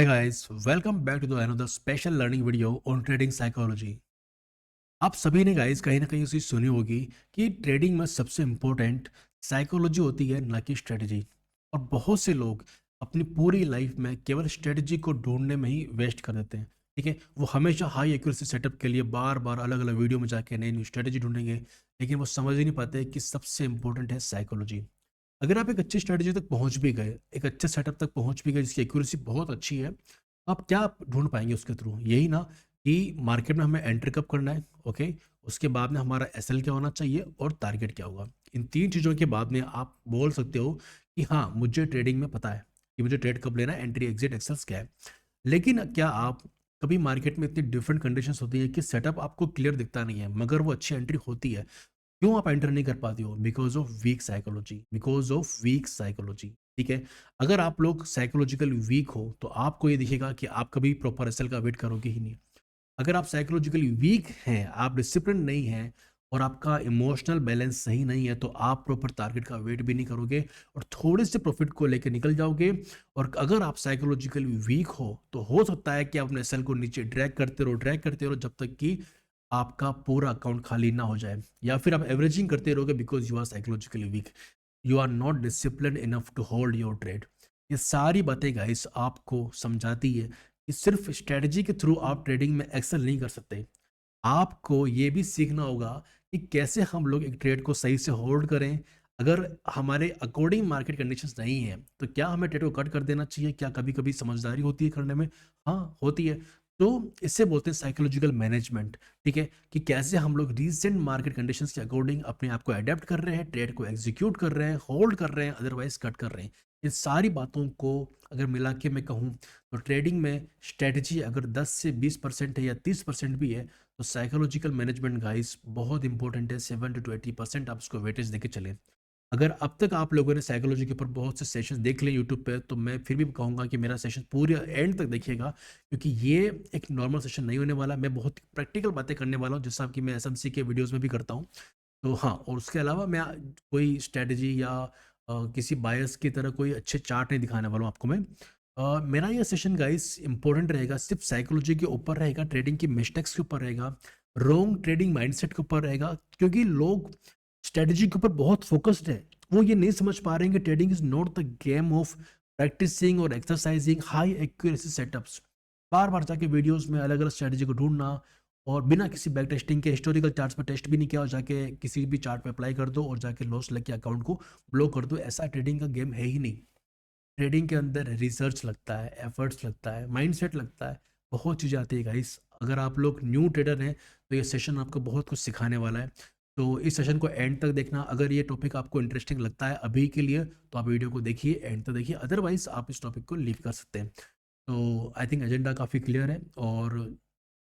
Hi guys, welcome back to the another special learning video on trading psychology। आप सभी ने guys कहीं ना कहीं उसी सुनी होगी कि ट्रेडिंग में सबसे इम्पोर्टेंट साइकोलॉजी होती है ना कि स्ट्रेटजी। और बहुत से लोग अपनी पूरी लाइफ में केवल स्ट्रेटजी को ढूंढने में ही वेस्ट कर देते हैं। ठीक है, वो हमेशा हाई एक्यूरेसी सेटअप के लिए बार बार अलग अलग वीडियो में जाके नई नई स्ट्रेटजी ढूंढेंगे, लेकिन वो समझ ही नहीं पाते कि सबसे इम्पोर्टेंट है साइकोलॉजी। अगर आप एक अच्छी स्ट्रेटजी तक पहुंच भी गए, एक अच्छे सेटअप तक पहुंच भी गए जिसकी एक्यूरेसी बहुत अच्छी है, आप क्या ढूंढ पाएंगे उसके थ्रू? यही ना कि मार्केट में हमें एंटर कब करना है, ओके, उसके बाद में हमारा एसएल क्या होना चाहिए और टारगेट क्या होगा। इन तीन चीज़ों के बाद में आप बोल सकते हो कि हाँ, मुझे ट्रेडिंग में पता है कि मुझे ट्रेड कब लेना है, एंट्री एग्जिट एक्सेल्स क्या है। लेकिन क्या आप कभी मार्केट में इतनी डिफरेंट कंडीशंस होती है कि सेटअप आपको क्लियर दिखता नहीं है मगर वो अच्छी एंट्री होती है, क्यों आप एंटर नहीं कर पाती हो? Because of weak psychology, because of weak psychology. ठीक है, अगर आप लोग साइकोलॉजिकल वीक हो तो आपको ये दिखेगा कि आप कभी प्रॉपर एसएल का वेट करोगे ही नहीं। अगर आप साइकोलॉजिकली वीक हैं, आप डिसिप्लिन नहीं हैं और आपका इमोशनल बैलेंस सही नहीं है, तो आप प्रॉपर टारगेट का वेट भी नहीं करोगे और थोड़े से प्रॉफिट को लेकर निकल जाओगे। और अगर आप साइकोलॉजिकली वीक हो तो हो सकता है कि आप अपने सेल को नीचे ड्रैग करते रहो जब तक कि आपका पूरा अकाउंट खाली ना हो जाए, या फिर आप एवरेजिंग करते रहोगे because you are psychologically weak, you are not discipline enough to hold your trade. ये सारी बातें गाइस आपको समझाती है कि सिर्फ स्ट्रेटजी के थ्रू आप ट्रेडिंग में एक्सेल नहीं कर सकते। आपको ये भी सीखना होगा कि कैसे हम लोग एक ट्रेड को सही से होल्ड करें। अगर हमारे अकॉर्डिंग मार्केट कंडीशंस नहीं है तो क्या हमें ट्रेड को कट कर देना चाहिए? क्या कभी कभी समझदारी होती है करने में? हाँ, होती है। तो इससे बोलते हैं साइकोलॉजिकल मैनेजमेंट। ठीक है, कि कैसे हम लोग रीसेंट मार्केट कंडीशंस के अकॉर्डिंग अपने आप को अडेप्ट कर रहे हैं, ट्रेड को एग्जीक्यूट कर रहे हैं, होल्ड कर रहे हैं, अदरवाइज कट कर रहे हैं। इन सारी बातों को अगर मिला के मैं कहूँ तो ट्रेडिंग में स्ट्रेटजी अगर 10 से 20% है या 30% भी है, तो साइकोलॉजिकल मैनेजमेंट गाइस बहुत इंपॉर्टेंट है। 70 to 80% आप उसको वेटेज देके चलें। अगर अब तक आप लोगों ने साइकोलॉजी के ऊपर बहुत से सेशन देख लिए यूट्यूब पे, तो मैं फिर भी कहूँगा कि मेरा सेशन पूरे एंड तक देखिएगा, क्योंकि ये एक नॉर्मल सेशन नहीं होने वाला। मैं बहुत प्रैक्टिकल बातें करने वाला हूँ जैसा कि मैं एसएमसी के वीडियोस में भी करता हूँ। तो हाँ, और उसके अलावा मैं कोई स्ट्रेटजी या किसी बायस की तरह कोई अच्छे चार्ट नहीं दिखाने वाला हूँ आपको मैं। मेरा ये सेशन गाइस इंपॉर्टेंट रहेगा, सिर्फ साइकोलॉजी के ऊपर रहेगा, ट्रेडिंग की मिस्टेक्स के ऊपर रहेगा, रॉन्ग ट्रेडिंग माइंडसेट के ऊपर रहेगा। क्योंकि लोग स्ट्रेटजी के ऊपर बहुत फोकस्ड है, वो ये नहीं समझ पा रहे हैं कि trading is not the game of practising और एक्सरसाइजिंग हाई एक्यूरेसी सेटअप्स। बार बार जाके वीडियोस में अलग अलग स्ट्रेटजी को ढूंढना और बिना किसी बैक टेस्टिंग के हिस्टोरिकल चार्ट्स पर टेस्ट भी नहीं किया और जाके किसी भी चार्ट पे अप्लाई कर दो और जाके लॉस लेके अकाउंट को ब्लॉक कर दो, ऐसा ट्रेडिंग का गेम है ही नहीं। ट्रेडिंग के अंदर रिसर्च लगता है, एफर्ट्स लगता है, माइंडसेट लगता है, बहुत चीज़ें आती है गाइस। अगर आप लोग न्यू ट्रेडर हैं तो ये सेशन आपको बहुत कुछ सिखाने वाला है। तो इस सेशन को एंड तक देखना। अगर ये टॉपिक आपको इंटरेस्टिंग लगता है अभी के लिए तो आप वीडियो को देखिए, एंड तक देखिए, अदरवाइज आप इस टॉपिक को लीव कर सकते हैं। तो आई थिंक एजेंडा काफ़ी क्लियर है और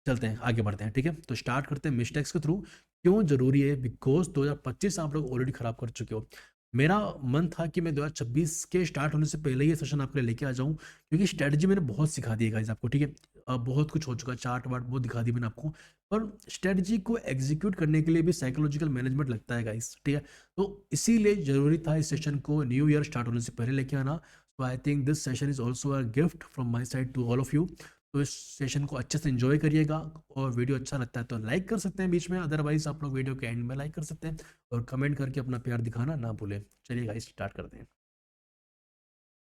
चलते हैं, आगे बढ़ते हैं। ठीक है, तो स्टार्ट करते हैं मिस्टेक्स के थ्रू। क्यों जरूरी है? बिकॉज 2025 आप लोग ऑलरेडी खराब कर चुके हो। मेरा मन था कि मैं 2026 के स्टार्ट होने से पहले ही सेशन आपके लिए लेके आ जाऊं, क्योंकि स्ट्रेटजी मैंने बहुत सिखा दी है गाइस आपको। ठीक है, बहुत कुछ हो चुका, चार्ट वार्ट बहुत दिखा दी मैंने आपको, पर स्ट्रेटजी को एग्जीक्यूट करने के लिए भी साइकोलॉजिकल मैनेजमेंट लगता है गाइस। ठीक है, तो इसीलिए जरूरी था इस सेशन को न्यू ईयर स्टार्ट होने से पहले लेके आना। So I think this session is also a gift from my side to all of you. तो इस सेशन को अच्छे से एंजॉय करिएगा, और वीडियो अच्छा लगता है तो लाइक कर सकते हैं बीच में, अदरवाइज आप लोग वीडियो के एंड में लाइक कर सकते हैं और कमेंट करके अपना प्यार दिखाना ना भूलें। चलिए गाइस, स्टार्ट करते हैं।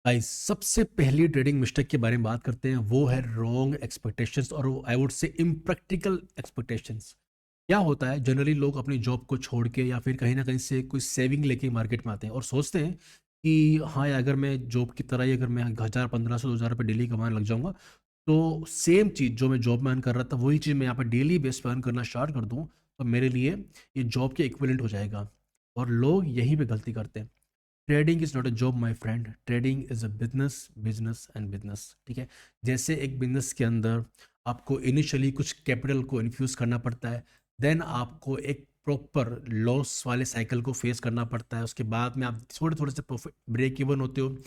गाइस, सबसे पहली ट्रेडिंग मिस्टेक के बारे में बात करते हैं, वो है रॉन्ग एक्सपेक्टेशंस, और I would say impractical expectations. क्या होता है, जनरली लोग अपनी जॉब को छोड़ के या फिर कहीं ना कहीं से कोई सेविंग लेके मार्केट में आते हैं और सोचते हैं कि हाँ यार, अगर मैं जॉब की तरह ही अगर मैं 1000 1500 2000 रुपये डेली कमाने लग जाऊंगा, तो सेम चीज़ जो मैं जॉब में अर्न कर रहा था वही चीज़ मैं यहाँ पर डेली बेस पे अर्न करना स्टार्ट कर दूँ, तो मेरे लिए ये जॉब के इक्विवेलेंट हो जाएगा। और लोग यहीं पे गलती करते हैं। Trading is not a job my friend, trading is a business, business and business. ठीक है, जैसे एक बिजनेस के अंदर आपको इनिशियली कुछ कैपिटल को इन्फ्यूज़ करना पड़ता है, देन आपको एक प्रॉपर लॉस वाले साइकिल को फेस करना पड़ता है, उसके बाद में आप थोड़े थोड़े से प्रॉफिट ब्रेक इवन होते हो,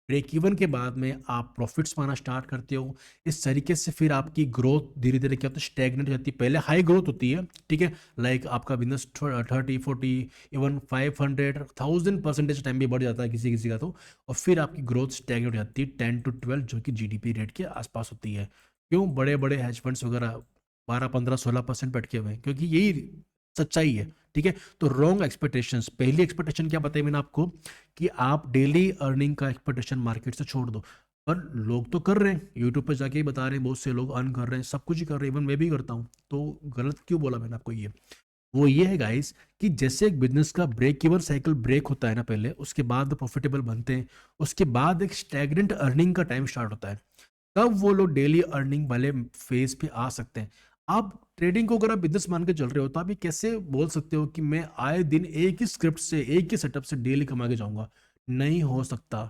ब्रेक इवन के बाद में आप प्रॉफिट्स पाना स्टार्ट करते हो। इस तरीके से फिर आपकी ग्रोथ धीरे धीरे क्या होता है, स्टैग्नेंट हो जाती है। पहले हाई ग्रोथ होती है, ठीक है, लाइक आपका बिजनेस 30 40 इवन 500 1000% टाइम भी बढ़ जाता है किसी किसी का तो। और फिर आपकी ग्रोथ स्टैग्नेंट हो जाती है 10 to 12, जो कि जीडीपी रेट के आसपास होती है। क्यों? बड़े बड़े हेज फंड्स वगैरह 12 15 16% बैठ के हुए हैं, क्योंकि यही सच्चाई है, ठीक है। तो रॉन्ग एक्सपेक्टेशंस, पहली एक्सपेक्टेशन क्या बताई मैंने आपको, कि आप डेली अर्निंग का एक्सपेक्टेशन मार्केट से छोड़ दो। पर लोग तो कर रहे हैं, यूट्यूब पर जाके ही बता रहे हैं, बहुत से लोग अर्न कर रहे हैं, सब कुछ ही कर रहे हैं, इवन मैं भी करता हूँ। तो गलत क्यों बोला मैंने आपको? ये वो ये है गाइस, कि जैसे एक बिजनेस का ब्रेक इवन साइकिल ब्रेक होता है ना पहले, उसके बाद प्रॉफिटेबल बनते हैं, उसके बाद एक स्टैग्नेंट अर्निंग का टाइम स्टार्ट होता है, तब वो लोग डेली अर्निंग वाले फेज पे आ सकते हैं। आप ट्रेडिंग को अगर आप बिजनेस मान के चल रहे हो, तो आप ये कैसे बोल सकते हो कि मैं आए दिन एक ही स्क्रिप्ट से, एक ही सेटअप से डेली कमा के जाऊंगा? नहीं हो सकता।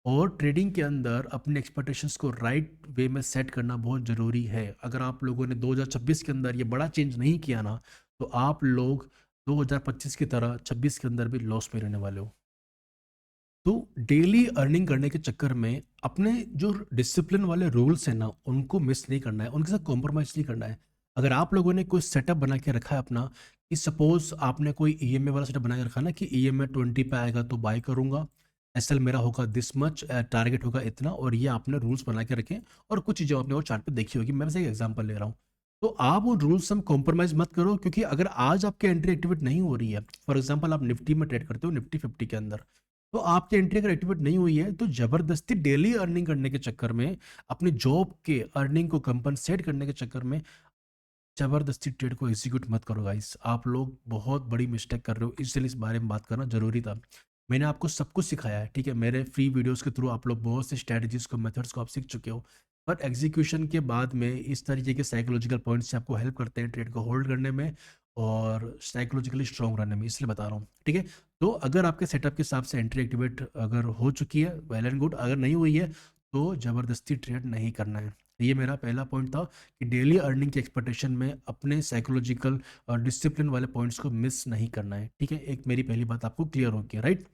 और ट्रेडिंग के अंदर अपने एक्सपेक्टेशंस को राइट वे में सेट करना बहुत ज़रूरी है। अगर आप लोगों ने 2026 के अंदर ये बड़ा चेंज नहीं किया ना, तो आप लोग 2025 की तरह 26 के अंदर भी लॉस में रहने वाले हो। तो डेली अर्निंग करने के चक्कर में अपने जो डिसिप्लिन वाले रूल्स हैं ना, उनको मिस नहीं करना है, उनके साथ कॉम्प्रोमाइज़ नहीं करना है। अगर आप लोगों ने कोई सेटअप बना के रखा है अपना, कि सपोज आपने कोई ईएमआई वाला सेटअप बना के रखा ना, कि ईएमआई 20 पे आएगा तो बाय करूंगा, एसएल मेरा होगा दिस मच, टारगेट होगा इतना, और ये आपने रूल्स बना के रखें। और कुछ चीज़ें आपने वो चार्ट पे देखी होगी, मैं बस एक एग्जांपल ले रहा हूँ। तो आप वो रूल्स हम कॉम्प्रोमाइज मत करो, क्योंकि अगर आज आपकी एंट्री एक्टिवेट नहीं हो रही है, फॉर एग्जांपल आप निफ्टी में ट्रेड करते हो, निफ्टी 50 के अंदर, तो आपकी एंट्री अगर एक्टिवेट नहीं हुई है, तो जबरदस्ती डेली अर्निंग करने के चक्कर में, अपनी जॉब के अर्निंग को कंपनसेट करने के चक्कर में, जबरदस्ती ट्रेड को एग्जीक्यूट मत करो गाइस। आप लोग बहुत बड़ी मिस्टेक कर रहे हो, इसलिए इस बारे में बात करना जरूरी था। मैंने आपको सब कुछ सिखाया है, ठीक है, मेरे फ्री वीडियोस के थ्रू आप लोग बहुत से स्ट्रेटजीज को, मेथड्स को आप सीख चुके हो। पर एग्जीक्यूशन के बाद में इस तरीके के साइकोलॉजिकल पॉइंट्स से आपको हेल्प करते हैं ट्रेड को होल्ड करने में और साइकोलॉजिकली स्ट्रॉन्ग रहने में, इसलिए बता रहा हूँ, ठीक है। तो अगर आपके सेटअप के हिसाब से एंट्री एक्टिवेट अगर हो चुकी है, वेल एंड गुड। अगर नहीं हुई है, तो ज़बरदस्ती ट्रेड नहीं करना है। ये मेरा पहला पॉइंट था, कि डेली अर्निंग के एक्सपेक्टेशन में अपने साइकोलॉजिकल और डिसिप्लिन वाले पॉइंट्स को मिस नहीं करना है, ठीक है। एक मेरी पहली बात आपको क्लियर हो गया, राइट।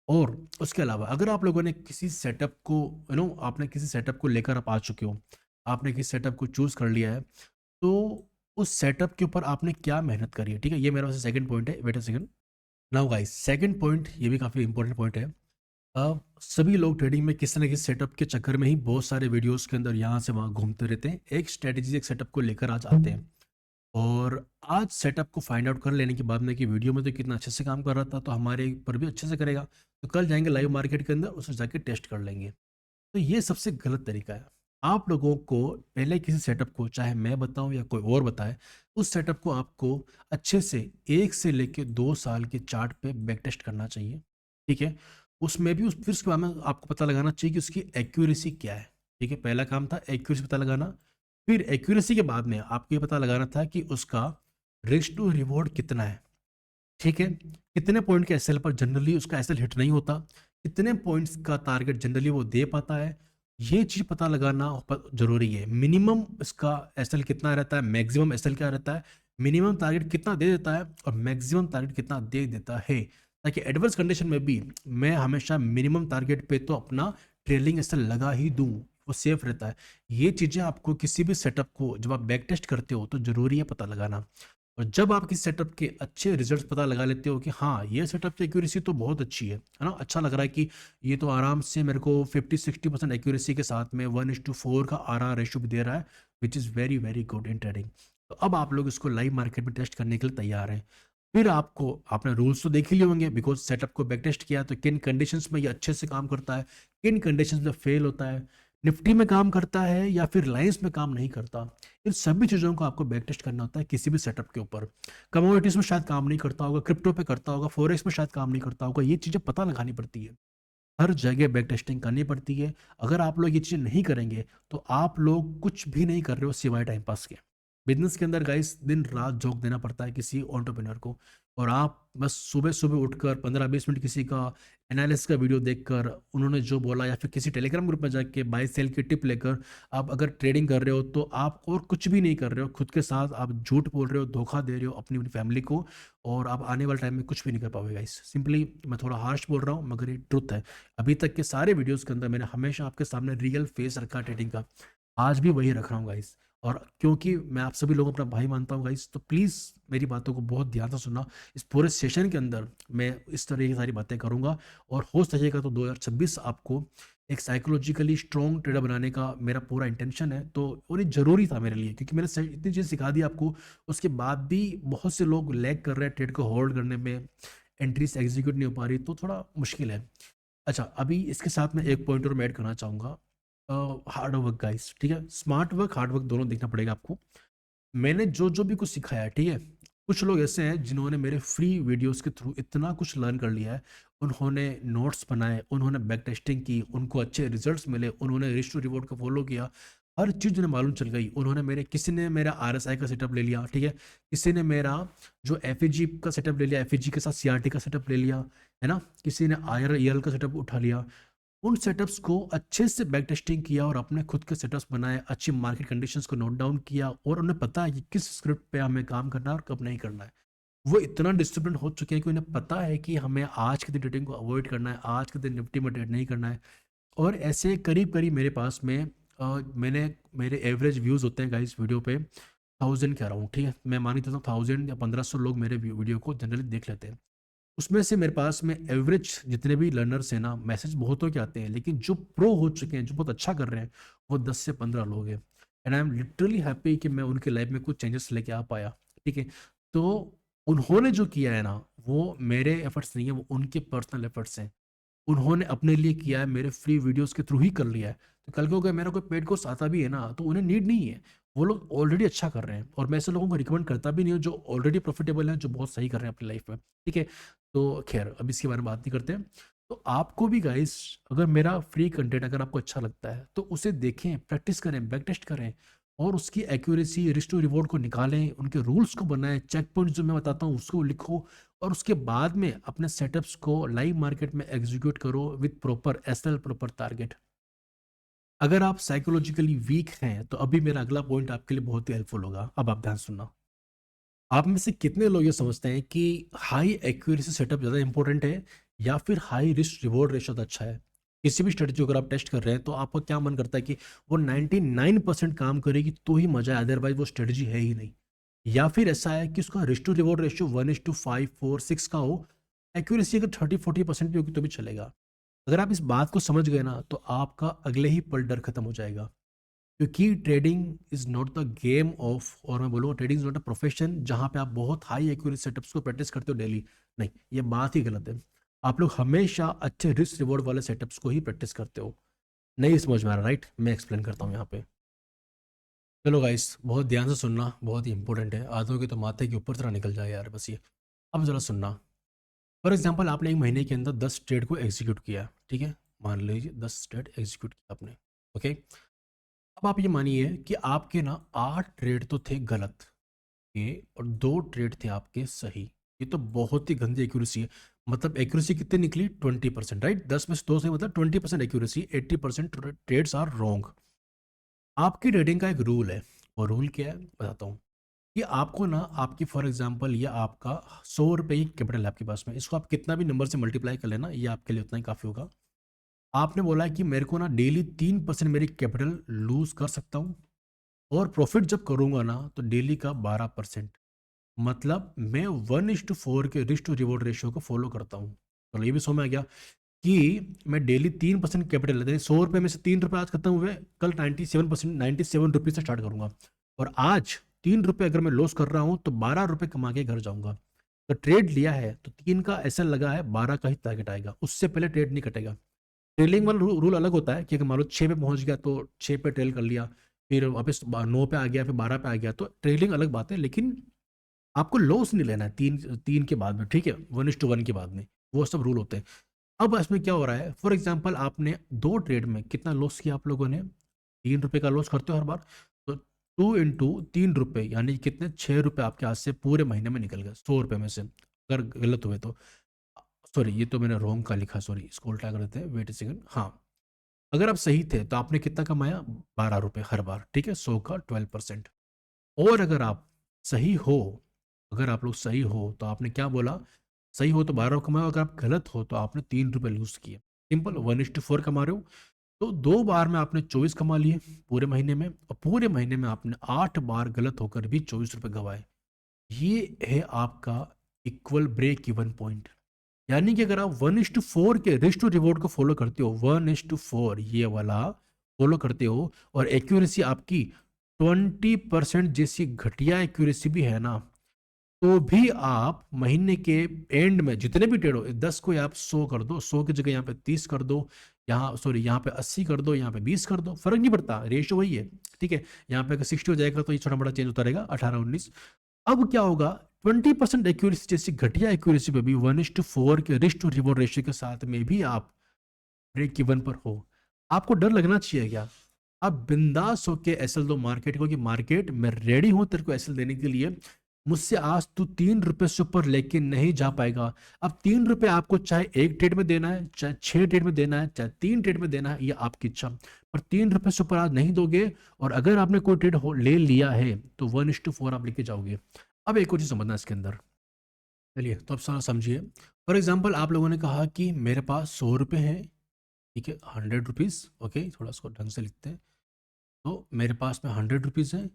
और उसके अलावा अगर आप लोगों ने किसी सेटअप को, आपने किसी सेटअप को लेकर आप आ चुके हो, आपने किसी सेटअप को चूज कर लिया है, तो उस सेटअप के ऊपर आपने क्या मेहनत करी है, ठीक है। ये मेरा सेकंड पॉइंट है। Wait a second. Now guys, second point ये भी काफ़ी इंपॉर्टेंट पॉइंट है। सभी लोग ट्रेडिंग में किसी न किसी सेटअप के चक्कर में ही बहुत सारे वीडियोस के अंदर यहाँ से वहाँ घूमते रहते हैं, एक स्ट्रेटेजी, एक सेटअप को लेकर आज आते हैं। और आज सेटअप को फाइंड आउट कर लेने के बाद में, कि वीडियो में तो कितना अच्छे से काम कर रहा था, तो हमारे पर भी अच्छे से करेगा, तो कल जाएंगे लाइव मार्केट के अंदर, उसे जाके टेस्ट कर लेंगे। तो ये सबसे गलत तरीका है। आप लोगों को पहले किसी सेटअप को, चाहे मैं बताऊं या कोई और बताए, उस सेटअप को आपको अच्छे से 1 से लेके 2 साल के चार्ट पे बैक टेस्ट करना चाहिए, ठीक है। उसमें भी फिर उसके बाद में आपको पता लगाना चाहिए कि उसकी एक्यूरेसी क्या है, ठीक है। पहला काम था एक्यूरेसी पता लगाना। फिर एक्यूरेसी के बाद में आपको ये पता लगाना था कि उसका रिस्क टू रिवॉर्ड कितना है, ठीक है। कितने पॉइंट के एसएल पर जनरली उसका एसएल हिट नहीं होता, कितने पॉइंट्स का टारगेट जनरली वो दे पाता है, ये चीज पता लगाना जरूरी है। मिनिमम इसका एसएल कितना रहता है, मैक्सिमम एसएल क्या रहता है, मिनिमम टारगेट कितना दे देता है और मैक्सिमम टारगेट कितना दे देता है, ताकि एडवर्स कंडीशन में भी मैं हमेशा मिनिमम टारगेट पे तो अपना ट्रेलिंग एसएल लगा ही दूं, वो सेफ रहता है। ये चीजें आपको किसी भी सेटअप को जब आप बैक टेस्ट करते हो, तो जरूरी है पता लगाना। और जब आप किसी सेटअप के अच्छे रिजल्ट्स पता लगा लेते हो, कि हाँ ये सेटअप की एक्यूरेसी तो बहुत अच्छी है ना, अच्छा लग रहा है कि ये तो आराम से मेरे को 50-60% एक्यूरेसी के साथ में 1:4 का आरआर रेशो भी दे रहा है, which is very very good in trading. तो अब आप लोग इसको लाइव मार्केट में टेस्ट करने के लिए तैयार हैं। फिर आपको, आपने रूल्स तो देख ही लिए होंगे, बिकॉज सेटअप को बैक टेस्ट किया, तो किन कंडीशंस में ये अच्छे से काम करता है, किन कंडीशंस में फेल होता है, निफ्टी में काम करता है या फिर लाइंस में काम नहीं करता। इन सभी चीज़ों को आपको बैक टेस्ट करना होता है किसी भी सेटअप के ऊपर। कमोडिटीज में शायद काम नहीं करता होगा, क्रिप्टो पे करता होगा, फॉरेक्स में शायद काम नहीं करता होगा, ये चीज़ें पता लगानी पड़ती है, हर जगह बैक टेस्टिंग करनी पड़ती है। अगर आप लोग ये चीज़ें नहीं करेंगे, तो आप लोग कुछ भी नहीं कर रहे हो सिवाय टाइम पास के। बिजनेस के अंदर गाइस दिन रात झोंक देना पड़ता है किसी एंटरप्रेन्योर को, और आप बस सुबह-सुबह उठकर 15-20 मिनट किसी का एनालिसिस का वीडियो देखकर, उन्होंने जो बोला या फिर किसी टेलीग्राम ग्रुप में जाके बाय सेल की टिप लेकर आप अगर ट्रेडिंग कर रहे हो, तो आप और कुछ भी नहीं कर रहे हो। खुद के साथ आप झूठ बोल रहे हो, धोखा दे रहे हो अपनी फैमिली को, और आप आने वाले टाइम में कुछ भी नहीं कर पाओगे गाइस। सिंपली मैं थोड़ा हार्श बोल रहा हूँ, मगर ये ट्रुथ है। अभी तक के सारे वीडियोज़ के अंदर मैंने हमेशा आपके सामने रियल फेस रखा है ट्रेडिंग का। आज भी वही रख रहा हूँ गाइस। और क्योंकि मैं आप सभी लोगों को अपना भाई मानता हूँ गाइस, तो प्लीज़ मेरी बातों को बहुत ध्यान से सुनना। इस पूरे सेशन के अंदर मैं इस तरह की सारी बातें करूँगा, और हो सकेगा तो 2026 आपको एक साइकोलॉजिकली स्ट्रॉन्ग ट्रेडर बनाने का मेरा पूरा इंटेंशन है। तो और ये ज़रूरी था मेरे लिए, क्योंकि मैंने इतनी चीज़ सिखा दी आपको, उसके बाद भी बहुत से लोग लैग कर रहे हैं ट्रेड को होल्ड करने में, एंट्रीज एग्जीक्यूट नहीं हो पा रही, तो थोड़ा मुश्किल है। अच्छा, अभी इसके साथ मैं एक पॉइंट और मैं ऐड करना चाहूँगा। हार्ड वर्क गाइस, ठीक है? स्मार्ट वर्क, हार्ड वर्क दोनों देखना पड़ेगा आपको। मैंने जो भी कुछ सिखाया है, ठीक है? कुछ लोग ऐसे हैं जिन्होंने मेरे फ्री वीडियोज़ के थ्रू इतना कुछ लर्न कर लिया है। उन्होंने नोट्स बनाए, उन्होंने बैक टेस्टिंग की, उनको अच्छे रिज़ल्ट्स मिले, उन्होंने रिस्क टू रिवॉर्ड को फ़ॉलो किया। हर चीज़ उन्हें मालूम चल गई। उन्होंने मेरे किसी ने मेरा आरएसआई का सेटअप ले लिया, ठीक है? किसी ने मेरा जो एफईजी का सेटअप ले लिया, एफईजी के साथ सीआरटी का सेटअप ले लिया, है ना? किसी ने आईआरईएल का सेटअप उठा लिया। उन सेटअप्स को अच्छे से बैक टेस्टिंग किया और अपने खुद के सेटअप्स बनाए, अच्छी मार्केट कंडीशंस को नोट डाउन किया, और उन्हें पता है कि किस स्क्रिप्ट पे हमें काम करना है और कब नहीं करना है। वो इतना डिसिप्लिन हो चुके हैं कि उन्हें पता है कि हमें आज के दिन ट्रेडिंग को अवॉइड करना है, आज के दिन निफ्टी में ट्रेड नहीं करना है। और ऐसे करीब-करीब मेरे पास में मैंने मेरे एवरेज व्यूज़ होते हैं गाइस वीडियो पे 1000 के अराउंड, ठीक है? मैं मान के चलता हूँ 1000 या 1500 लोग मेरे वीडियो को जनरली देख लेते हैं। उसमें से मेरे पास में एवरेज जितने भी लर्नर्स हैं ना, मैसेज बहुतों के आते हैं, लेकिन जो प्रो हो चुके हैं, जो बहुत अच्छा कर रहे हैं, वो 10 से 15 लोग हैं। And I am literally happy कि मैं उनके लाइफ में कुछ चेंजेस लेके आ पाया, ठीक है? तो उन्होंने जो किया है ना, वो मेरे एफर्ट्स नहीं है, वो उनके पर्सनल एफर्ट्स हैं। उन्होंने अपने लिए किया है, मेरे फ्री वीडियोज़ के थ्रू ही कर लिया है। तो कल को अगर मेरा कोई पेड कोर्स आता भी है ना, तो उन्हें नीड नहीं है। वो लोग ऑलरेडी अच्छा कर रहे हैं, और मैं ऐसे लोगों को रिकमेंड करता भी नहीं हूँ जो ऑलरेडी प्रॉफिटेबल हैं, जो बहुत सही कर रहे हैं अपनी लाइफ में, ठीक है? तो खैर अब इसके बारे में बात नहीं करते हैं। तो आपको भी गाइस, अगर मेरा फ्री कंटेंट अगर आपको अच्छा लगता है, तो उसे देखें, प्रैक्टिस करें, बैक टेस्ट करें, और उसकी एक्यूरेसी, रिस्क टू रिवॉर्ड को निकालें, उनके रूल्स को बनाएँ, चेक पॉइंट्स जो मैं बताता हूँ उसको लिखो, और उसके बाद में अपने सेटअप्स को लाइव मार्केट में एग्जीक्यूट करो with proper SL, proper target. अगर आप साइकोलॉजिकली वीक हैं, तो अभी मेरा अगला पॉइंट आपके लिए बहुत ही हेल्पफुल होगा। अब आप ध्यान सुनना। आप में से कितने लोग ये समझते हैं कि हाई एक्यूरेसी सेटअप ज़्यादा इंपॉर्टेंट है, या फिर हाई रिस्क रिवॉर्ड रेशो ज़्यादा अच्छा है? किसी भी स्ट्रेटजी अगर आप टेस्ट कर रहे हैं, तो आपका क्या मन करता है कि वो 99% काम करेगी तो ही मजा है, अदरवाइज वो स्ट्रेटजी है ही नहीं? या फिर ऐसा है कि उसका रिस्क टू रिवॉर्ड रेशियो 1:5, 4, 6 का हो, एक्यूरेसी अगर 30-40% भी होगी तो भी चलेगा। अगर आप इस बात को समझ गए ना, तो आपका अगले ही पल डर खत्म हो जाएगा। क्योंकि trading is not the game of, और मैं बोलूँगा trading is not a profession जहाँ पे आप बहुत हाई एक्यूरेसी सेटअप्स को प्रैक्टिस करते हो डेली। नहीं, ये बात ही गलत है। आप लोग हमेशा अच्छे रिस्क रिवॉर्ड वाले सेटअप्स को ही प्रैक्टिस करते हो। नहीं समझ में आ रहा, राइट? मैं एक्सप्लेन करता हूँ यहाँ पे। चलो गाइस, बहुत ध्यान से सुनना, बहुत ही इंपॉर्टेंट है। आधों के तो माथे के ऊपर तरह निकल जाए यार, बस ये। अब जरा सुनना। फॉर एग्जाम्पल आपने एक महीने के अंदर 10 ट्रेड को एग्जीक्यूट किया, ठीक है? मान लीजिए 10 ट्रेड एग्जीक्यूट किया आपने, ओके? अब आप ये मानिए कि आपके ना 8 ट्रेड तो थे गलत के, और 2 ट्रेड थे आपके सही। ये तो बहुत ही गंदी एक्यूरेसी है। मतलब एक्यूरेसी कितनी निकली? 20%, राइट? 10 में से 2 सही, मतलब 20% एक्यूरेसी, 80% ट्रेड्स आर रॉन्ग। आपकी ट्रेडिंग का एक रूल है, और रूल क्या है बताता हूँ। कि आपको ना, आपकी फॉर एग्जांपल ये आपका 100 रुपये की कैपिटल है आपके पास में, इसको आप कितना भी नंबर से मल्टीप्लाई कर लेना, ये आपके लिए उतना ही काफ़ी होगा। आपने बोला है कि मेरे को ना डेली 3% मेरी कैपिटल लूज कर सकता हूँ, और प्रॉफिट जब करूंगा ना, तो डेली का 12%। मतलब मैं 1:4 के रिस्क टू रिवॉर्ड रेशियो को फॉलो करता हूँ। चलो ये भी समझ में आ गया कि मैं डेली 3% कैपिटल लेते हैं, 100 रुपये में से 3 रुपये आज खत्म हुए, कल 97 रुपये से स्टार्ट करूंगा, और आज 3 रुपये अगर मैं लॉस कर रहा हूँ, तो 12 रुपये कमा के घर जाऊंगा। तो ट्रेड लिया है तो 3 का एसएल लगा है, 12 का ही टारगेट आएगा, उससे पहले ट्रेड नहीं कटेगा। ट्रेलिंग वाला रूल अलग होता है कि अगर मान लो 6 पे पहुंच गया तो 6 पे ट्रेल कर लिया, फिर वापस 9 पे आ गया, फिर 12 पे आ गया, तो ट्रेलिंग अलग बात है। लेकिन आपको लॉस नहीं लेना है तीन तीन के बाद में, ठीक है? 1:1 के बाद में, वो सब रूल होते हैं। अब इसमें क्या हो रहा है, फॉर एग्जाम्पल आपने 2 ट्रेड में कितना लॉस किया आप लोगों ने? 3 रुपये का लॉस करते हो हर बार, तो 2 इंटू 3 रुपये यानी कितने? 6 रुपये आपके हाथ से पूरे महीने में निकल गए 100 रुपये में से। अगर गलत हुए तो। सॉरी, ये तो मैंने रॉन्ग का लिखा, सॉरी, इसको उल्टा कर देते हैं, वेट सेकंड। हाँ, अगर आप सही थे तो आपने कितना कमाया, 12 रुपये हर बार, ठीक है, 100 का 12%। और अगर आप सही हो, अगर आप लोग सही हो तो आपने क्या बोला, सही हो तो 12 कमाओ, अगर आप गलत हो तो आपने 3 रुपये लूज किए। सिंपल, 1:4 कमा रहे हो तो 2 बार में आपने 24 कमा लिए पूरे महीने में, और पूरे महीने में आपने 8 बार गलत होकर भी 24 रुपये गंवाए। ये है आपका इक्वल ब्रेक इवन पॉइंट। यानी कि अगर आप 1:4 के रिस्क टू रिवॉर्ड को फॉलो करते हो, 1:4 ये वाला फॉलो करते हो, और एक्यूरेसी आपकी 20% जैसी घटिया एक्यूरेसी भी है ना, तो भी आप महीने के एंड में जितने भी ट्रेड हो, 10 को आप 100 कर दो, 100 की जगह यहाँ पे 30 कर दो, यहाँ सॉरी यहाँ पे 80 कर दो, यहाँ पे 20 कर दो, फर्क नहीं पड़ता, रेशियो वही है, ठीक है। यहाँ पे अगर 60 हो जाएगा तो ये छोटा बड़ा चेंज होता रहेगा, 18-19। अब क्या होगा, 20% एक्यूरेसी जैसी घटिया एक्यूरेसी पे भी 1:4 के रिस्क टू रिवॉर्ड रेशियो के साथ में भी आप ब्रेक इवन पर हो। आपको डर लगना चाहिए क्या? आप बिंदास होके एसएल दो मार्केट को, कि मार्केट मैं रेडी हूं तेरे को एसएल देने के लिए, मुझसे आज तू 3 रुपए से ऊपर लेके नहीं जा पाएगा। अब 3 रुपए आपको चाहे एक ट्रेड में देना है, चाहे 6 ट्रेड में देना है, चाहे 3 ट्रेड में देना है, ये आपकी इच्छा, पर 3 रुपए से ऊपर आज नहीं दोगे। और अगर आपने कोई ट्रेड ले लिया है तो 1:4 आप लेके जाओगे। अब एक और चीज समझना इसके अंदर, चलिए तो अब सारा समझिए। फॉर एग्जाम्पल, आप लोगों ने कहा कि मेरे पास 100 रुपये हैं, ठीक है, 100 रुपीज़, ओके, थोड़ा इसको ढंग से लिखते हैं। तो मेरे पास में 100 रुपीज़ है,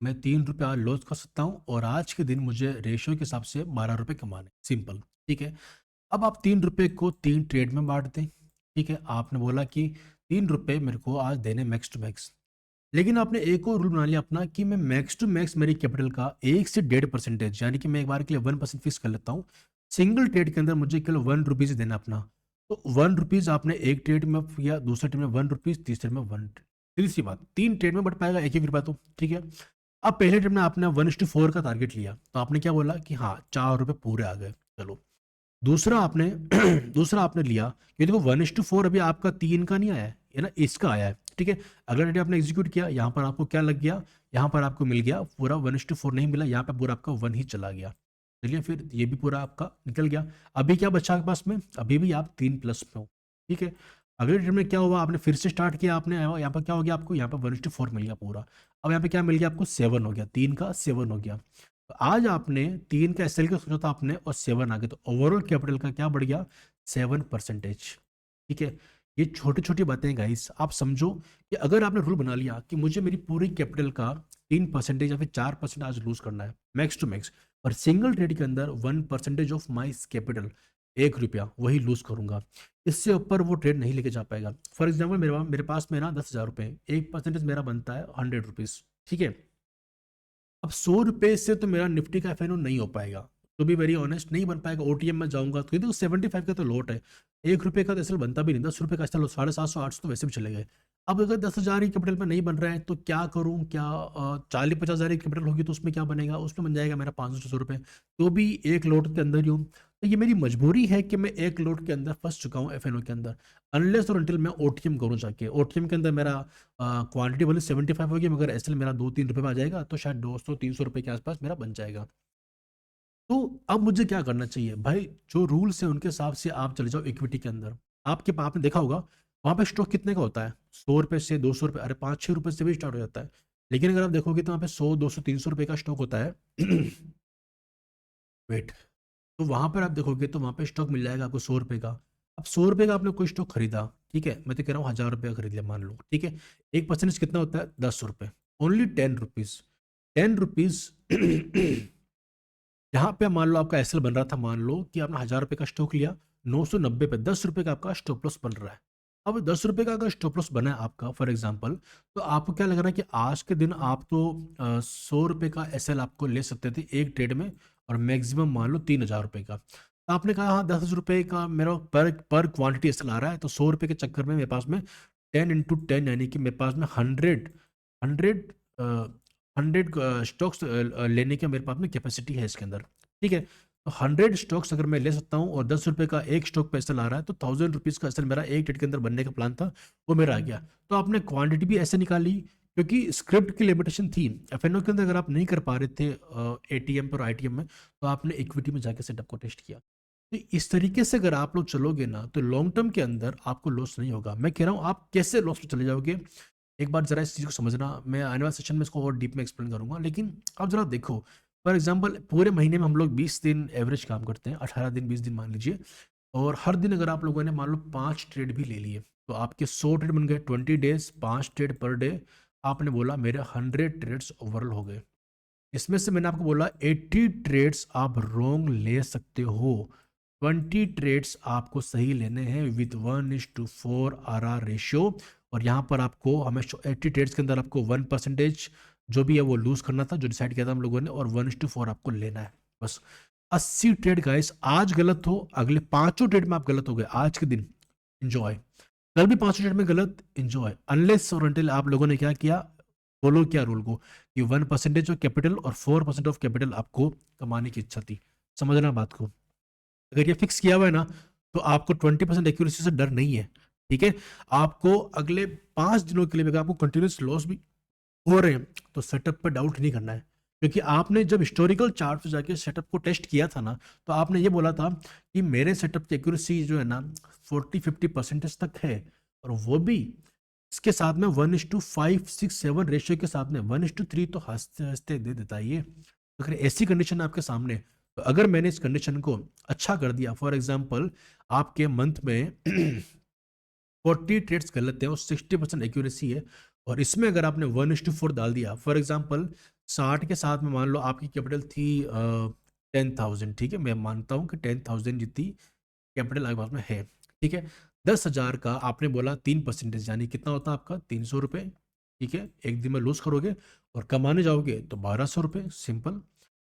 मैं 3 रुपये आज लॉस कर सकता हूँ, और आज के दिन मुझे रेशियो के हिसाब से 12 रुपये कमाने, सिंपल, ठीक है। अब आप 3 रुपये को 3 ट्रेड में बांट दें, ठीक है। आपने बोला कि 3 रुपये मेरे को आज देने मैक्स टू मैक्स, लेकिन आपने एक और रूल बना लिया अपना, कि मैं मैक्स टू मैक्स मेरी कैपिटल का 1 से 1.5%, यानी कि मैं एक बार के लिए 1% फिक्स कर लेता हूँ। सिंगल ट्रेड के अंदर मुझे केवल 1 रुपीज़ देना अपना। तो 1 रुपीज़ आपने एक ट्रेड में किया, दूसरे ट्रेड में 1 रुपीज़, तीसरे में 1। सीधी सी बात, 3 ट्रेड में बढ़ पाएगा 1-1 रुपया, तो ठीक है। अब पहले ट्रेड में आपने 1:4 का टारगेट लिया, तो आपने क्या बोला कि हाँ 4 रुपये पूरे आ गए, चलो। दूसरा आपने दूसरा आपने लिया, ये देखो 1:4 अभी आपका 3 का नहीं आया है, ये ना इसका आया है, ठीक है। अगला ट्रेड आपने एग्जीक्यूट किया, यहाँ पर आपको क्या लग गया, यहाँ पर आपको मिल गया पूरा 1:4 नहीं मिला, यहाँ पे पूरा आपका 1 ही चला गया। चलिए, फिर ये भी पूरा आपका निकल गया। अभी क्या बचा आपके पास में, अभी भी आप 3+ में हो, ठीक है। अगले ट्रेड में क्या हुआ, आपने फिर से स्टार्ट किया, आपने यहाँ पर क्या हो गया आपको, यहाँ पर 1:4 मिल गया पूरा। अब यहाँ पे क्या मिल गया आपको, 7 हो गया, 3 का 7 हो गया। तो आज आपने 3 का एसएल का सोचा था आपने, और 7 आ गया, तो ओवरऑल कैपिटल का क्या बढ़ गया, 7%, ठीक है। ये छोटी छोटी बातें गाइस, आप समझो कि अगर आपने रूल बना लिया कि मुझे मेरी पूरी कैपिटल का 3% या फिर 4% आज लूज करना है मैक्स टू मैक्स, और सिंगल ट्रेड के अंदर 1% ऑफ माई कैपिटल, 1 रुपया वही लूज करूंगा, इससे ऊपर वो ट्रेड नहीं लेके जा पाएगा। फॉर एग्जाम्पल, मेरे पास में ना 10,000 रुपये, 1% मेरा बनता है 100 रुपीज़, ठीक है। अब 100 रुपये से तो मेरा निफ्टी का एफएनओ नहीं हो पाएगा, तो भी वेरी ऑनेस्ट नहीं बन पाएगा। ओटीएम में जाऊंगा तो देखो 75 का तो लॉट है, 1 रुपये का तो असल बनता भी नहीं, 10 रुपये का असल 750-800 तो वैसे भी चले गए। अब अगर 10,000 की कैपिटल में नहीं बन रहा है तो क्या करूं, क्या 40-50 हज़ार की कैपिटल होगी तो उसमें क्या बनेगा, उसमें बन जाएगा मेरा 500-600 रुपये, तो भी एक लोट के अंदर ही हूँ। तो ये मेरी मजबूरी है कि मैं एक लोट के अंदर फंस चुका हूँ एफएनओ के अंदर, अनलेस और अनटिल मैं ओटीएम करूँ जाके। ओटीएम के अंदर मेरा क्वांटिटी बोले 75 होगी, मगर एसएल मेरा 2-3 रुपये में आ जाएगा, तो शायद 200-300 रुपये के आसपास मेरा बन जाएगा। तो अब मुझे क्या करना चाहिए भाई, जो रूल्स है उनके हिसाब से आप चले जाओ इक्विटी के अंदर। आपने देखा होगा वहां पे स्टॉक कितने का होता है, 100 रुपये से 200 रुपये, अरे 5-6 रुपये से भी स्टार्ट हो जाता है। लेकिन अगर आप देखोगे तो वहाँ पे 100, 200, 300 रुपये का स्टॉक होता है। वेट, तो वहां पर आप देखोगे तो वहां पे स्टॉक मिल जाएगा आपको 100 रुपये का। अब 100 रुपये का आपने कोई स्टॉक खरीदा, ठीक है, मैं तो कह रहा हूँ 1,000 रुपये का खरीद लिया मान लो, ठीक है। 1% कितना होता है, 10 रुपये, ओनली 10 रुपीज, 10 रुपीज। यहाँ पे मान लो आपका एसएल बन रहा था, मान लो कि आपने 1,000 रुपये का स्टॉक लिया, 990 पे 10 रुपये का आपका स्टॉप लॉस बन रहा है। अब 10 रुपये का अगर स्टॉप लॉस बना है आपका फॉर एग्जाम्पल, तो आपको क्या लग रहा है कि आज के दिन आप तो 100 रुपये का एसएल आपको ले सकते थे एक ट्रेड में, और मैक्सिमम मान लो 3,000 रुपये का। तो आपने कहा हाँ 10 रुपये का मेरा पर क्वांटिटी एसएल आ रहा है, तो 100 रुपये के चक्कर में मेरे पास में 10 × 10, यानी कि मेरे पास में 100 100 स्टॉक्स लेने की मेरे पास में कैपेसिटी है इसके अंदर, ठीक है। तो 100 स्टॉक्स अगर मैं ले सकता हूँ, और 10 रुपये का एक स्टॉक पे एसएल आ रहा है, तो 1,000 रुपीज़ का एसएल मेरा एक ट्रेड के अंदर बनने का प्लान था, वो मेरा आ गया। तो आपने क्वांटिटी भी ऐसे निकाली क्योंकि स्क्रिप्ट की लिमिटेशन थी। एफएनओ के अंदर अगर आप नहीं कर पा रहे थे एटीएम पर आईटीएम में, तो आपने इक्विटी में जाके सेटअप को टेस्ट किया। तो इस तरीके से अगर आप लोग चलोगे ना, तो लॉन्ग टर्म के अंदर आपको लॉस नहीं होगा। मैं कह रहा हूँ आप कैसे लॉस में चले जाओगे, एक बार जरा इस चीज़ को समझना। मैं आने वाले सेशन में इसको और डीप में एक्सप्लेन करूंगा, लेकिन आप जरा देखो। फॉर एग्जाम्पल पूरे महीने में हम लोग 20 दिन एवरेज काम करते हैं, 18 दिन 20 दिन मान लीजिए। और हर दिन अगर आप लोगों ने मान लो 5 ट्रेड भी ले लिए, तो आपके 100 ट्रेड बन गए। 20 डेज 5 ट्रेड पर डे, आपने बोला मेरे 100 ट्रेड्स ओवरऑल हो गए। इसमें से मैंने आपको बोला 80 ट्रेड्स आप रोंग ले सकते हो, 20 ट्रेड्स आपको सही लेने हैं विथ 1:4 RR रेशियो। और यहाँ पर आपको हमेशा 80 ट्रेड्स के अंदर आपको 1% जो भी है वो लूज करना था, जो डिसाइड किया था हम लोगों ने, और 1:4 आपको लेना है बस। 80 ट्रेड गाइस, आज गलत हो, अगले 5 ट्रेड में आप गलत हो गए आज के दिन, इंजॉय। कल भी 5 ट्रेड में गलत, इंजॉय। अनलेस और अनटिल आप लोगों ने क्या किया, फॉलो किया रूल को, कि 1% ऑफ कैपिटल और 4% ऑफ कैपिटल आपको कमाने की इच्छा थी। समझना बात को, अगर ये फिक्स किया हुआ है ना, तो आपको 20% एक्यूरेसी से डर नहीं है। ठीक है, आपको अगले 5 दिनों के लिए अगर आपको कंटिन्यूस लॉस भी हो रहे हैं, तो सेटअप पर डाउट नहीं करना है। क्योंकि आपने जब हिस्टोरिकल चार्ट पे जाके सेटअप को टेस्ट किया था ना, तो आपने ये बोला था कि मेरे सेटअप की एक्यूरेसी जो है ना 40-50% तक है। और वो भी इसके साथ में 1:5-6-7 रेशियो के साथ में 1:3 तो हंसते हंसते दे देता है ये। तो अगर ऐसी कंडीशन आपके सामने, तो अगर मैंने इस कंडीशन को अच्छा कर दिया, फॉर एग्जाम्पल आपके मंथ में 40 ट्रेड्स गलत है और 60% एक्यूरेसी है, और इसमें अगर आपने 1:4 डाल दिया, फॉर एग्जाम्पल 60 के साथ में मान लो आपकी कैपिटल थी 10,000। ठीक है, मैं मानता हूँ कि 10,000 जितनी कैपिटल आपके पास में है। ठीक है, 10,000 का आपने बोला 3%, यानी कितना होता है आपका 300 रुपये। ठीक है, एक दिन में लूज करोगे और कमाने जाओगे तो 1200 रुपये, सिंपल।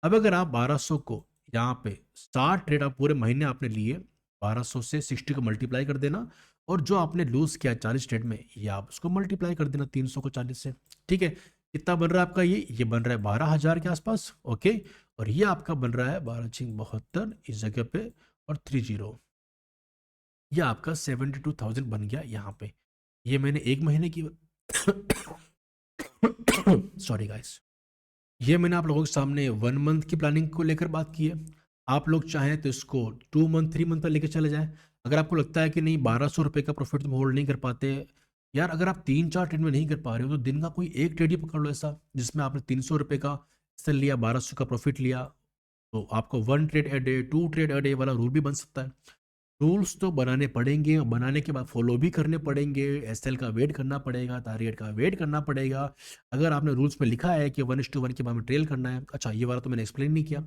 अब अगर आप 1200 को यहाँ पे 60 ट्रेड आप पूरे महीने आपने लिए, 1200 से 60 को मल्टीप्लाई कर देना, और जो आपने लूज किया 40 ट्रेड में, ये आप उसको मल्टीप्लाई कर देना 300 को 40 से। ठीक है, कितना बन रहा है आपका, ये बन रहा है 12,000 के आसपास। ओके, और ये आपका बन रहा है 12×72 इस जगह पे, और 30, ये आपका 72,000 बन गया यहाँ पे। ये मैंने एक महीने की सॉरी गाइस, ये मैंने आप लोगों के सामने 1 मंथ की प्लानिंग को लेकर बात की है। आप लोग चाहें तो इसको 2 मंथ 3 मंथ पर लेकर चले जाएं। अगर आपको लगता है कि नहीं 1200 रुपये का प्रॉफिट तुम होल्ड नहीं कर पाते, यार अगर आप 3-4 ट्रेड में नहीं कर पा रहे हो, तो दिन का कोई एक ट्रेड ही पकड़ लो ऐसा, जिसमें आपने 300 रुपये का सेल लिया, 1200 का प्रॉफिट लिया। तो आपको 1 trade a day 2 trade a day वाला रूल भी बन सकता है। रूल्स तो बनाने पड़ेंगे, और बनाने के बाद फॉलो भी करने पड़ेंगे। एसएल का वेट करना पड़ेगा, टारगेट का वेट करना पड़ेगा। अगर आपने रूल्स में लिखा है कि 1:1 के बाद में ट्रेल करना है, अच्छा ये वाला तो मैंने एक्सप्लेन नहीं किया।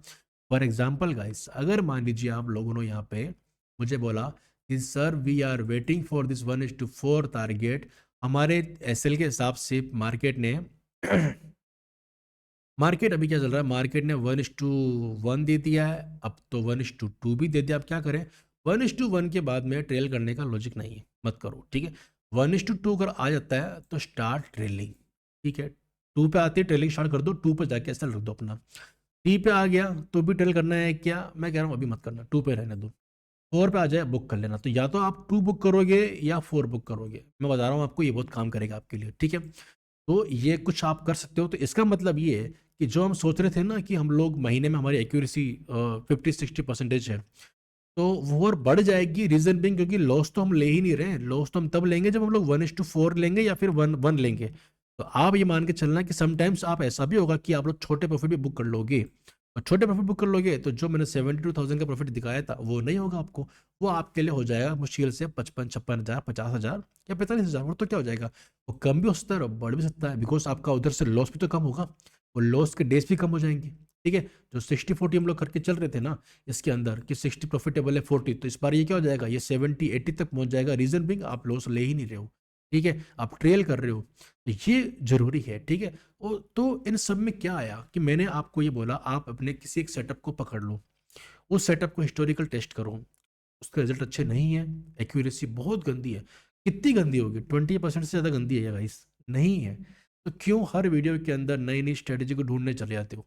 फॉर एग्जाम्पल गाइस, अगर मान लीजिए आप लोगों ने यहाँ पे मुझे बोला कि sir we are waiting for this 1:4 target, हमारे एसएल के हिसाब से मार्केट ने मार्केट अभी क्या चल रहा है, मार्केट ने 1:1 दे दिया है, अब तो 1:2 भी दे दिया। अब क्या करें, 1:1 के बाद में ट्रेल करने का लॉजिक नहीं है, मत करो। ठीक है, 1:2 अगर आ जाता है तो स्टार्ट ट्रेलिंग। ठीक है, 2 पे आती है ट्रेलिंग स्टार्ट कर दो, 2 पे जाके ऐसा रख दो अपना। 3 पे आ गया तो भी ट्रेल करना है क्या, मैं कह रहा हूँ अभी मत करना, 2 पे रहने दो। 4 पे आ जाए बुक कर लेना। तो या तो आप 2 बुक करोगे या 4 बुक करोगे, मैं बता रहा हूँ आपको, ये बहुत काम करेगा आपके लिए। ठीक है, तो ये कुछ आप कर सकते हो। तो इसका मतलब ये है कि जो हम सोच रहे थे ना कि हम लोग महीने में हमारी एक्यूरेसी 50-60% है, तो वो और बढ़ जाएगी। रीजन बिंग, क्योंकि लॉस तो हम ले ही नहीं रहे हैं। लॉस तो हम तब लेंगे जब हम लोग 1:4 लेंगे या फिर 1:1 लेंगे। तो आप ये मान के चलना कि समटाइम्स आप ऐसा भी होगा कि आप लोग छोटे प्रॉफिट भी बुक कर लोगे, और छोटे प्रॉफिट बुक कर लोगे तो जो मैंने 72,000 का प्रॉफिट दिखाया था वो नहीं होगा आपको। वो आपके लिए हो जाएगा मुश्किल से 55-56 हज़ार, 50,000 या 45,000, और तो क्या हो जाएगा, वो कम भी हो सकता है और बढ़ भी सकता है, बिकॉज आपका उधर से लॉस भी तो कम होगा, वो लॉस के डेज भी कम हो जाएंगे। ठीक है, जो 60-40 हम लोग करके चल रहे थे ना इसके अंदर, कि 60 प्रॉफिटेबल है 40, तो इस बार ये क्या हो जाएगा, ये 70-80 तक पहुंच जाएगा। रीजन बिंग आप लॉस ले ही नहीं रहे हो। ठीक है, आप ट्रेल कर रहे हो, तो ये जरूरी है। ठीक है, तो इन सब में क्या आया कि मैंने आपको ये बोला, आप अपने किसी एक सेटअप को पकड़ लो, उस सेटअप को हिस्टोरिकल टेस्ट करो, उसके रिजल्ट अच्छे नहीं है, एक्यूरेसी बहुत गंदी है। कितनी गंदी होगी, 20% से ज़्यादा गंदी है गाइस, नहीं है। तो क्यों हर वीडियो के अंदर नई नई स्ट्रेटेजी को ढूंढने चले जाते हो?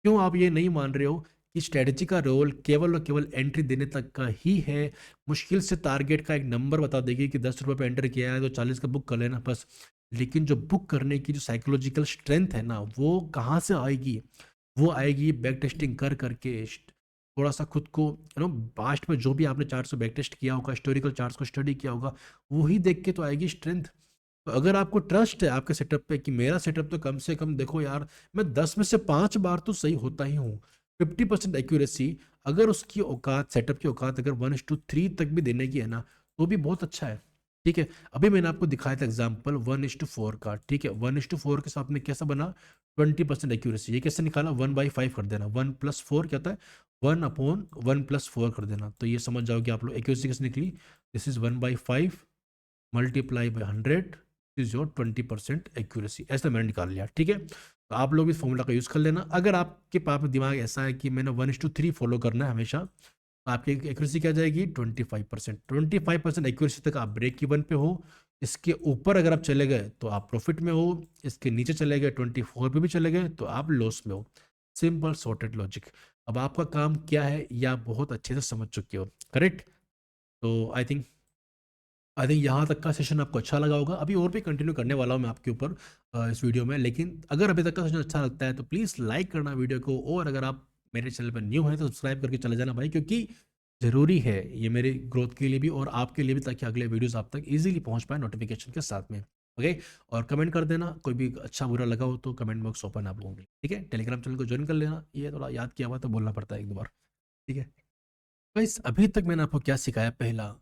क्यों आप ये नहीं मान रहे हो कि स्ट्रेटजी का रोल केवल और केवल एंट्री देने तक का ही है? मुश्किल से टारगेट का एक नंबर बता देगी कि 10 रुपये पे एंटर किया है तो 40 का बुक कर लेना बस। लेकिन जो बुक करने की जो साइकोलॉजिकल स्ट्रेंथ है ना, वो कहाँ से आएगी? वो आएगी बैक टेस्टिंग कर करके, थोड़ा सा खुद को पास्ट में जो भी आपने चार्ट्स को बैक टेस्ट किया होगा, हिस्टोरिकल चार्ट्स को स्टडी किया होगा, वही देख के तो आएगी स्ट्रेंथ। तो अगर आपको ट्रस्ट है आपके सेटअप पे कि मेरा सेटअप तो कम से कम देखो यार, मैं 10 में से 5 बार तो सही होता ही हूँ, 50% एक्यूरेसी, अगर उसकी औकात, सेटअप की औकात अगर 1:3 तक भी देने की है ना, तो भी बहुत अच्छा है। ठीक है, अभी मैंने आपको दिखाया था एग्जाम्पल 1:4 का। ठीक है, 1:4 के साथ में कैसा बना? 20% एक्यूरेसी। ये कैसे निकाला? 1/5 कर देना, 1+4 क्या होता है? 1/1+4 कर देना, तो ये समझ जाओगे आप लोग एक्यूरेसी कैसे निकली। This is 1/5 multiply by 100 is your 20% accuracy, ऐसा मैंने निकाल लिया। ठीक है, तो आप लोग इस फॉर्मूला का यूज़ कर लेना। अगर आपके पास में दिमाग ऐसा है कि मैंने 1:3 फॉलो करना है हमेशा, तो आपकी एक्यूरेसी क्या जाएगी? 25%। 25% एक्यूरेसी तक आप ब्रेक इवन पे हो। इसके ऊपर अगर आप चले गए तो आप प्रॉफिट में हो, इसके नीचे चले गए 24 पे भी चले गए तो आप लॉस में हो। Simple sorted logic. अब आपका काम क्या है, ये आप बहुत अच्छे से समझ चुके हो, करेक्ट? तो आई थिंक यहाँ तक का सेशन आपको अच्छा लगा होगा। अभी और भी कंटिन्यू करने वाला हूँ मैं आपके ऊपर इस वीडियो में, लेकिन अगर अभी तक का सेशन अच्छा लगता है तो प्लीज़ लाइक करना वीडियो को, और अगर आप मेरे चैनल पर न्यू हैं तो सब्सक्राइब करके चले जाना भाई, क्योंकि ज़रूरी है ये मेरे ग्रोथ के लिए भी और आपके लिए भी, ताकि अगले वीडियोस आप तक इजीली पहुंच पाए नोटिफिकेशन के साथ में। ओके, और कमेंट कर देना, कोई भी अच्छा बुरा लगा हो तो कमेंट बॉक्स ओपन आप लोगों के लिए। ठीक है, टेलीग्राम चैनल को ज्वाइन कर लेना, ये थोड़ा याद किया हुआ तो बोलना पड़ता है एक दो बार। ठीक है गाइस, अभी तक मैंने आपको क्या सिखाया? पहला,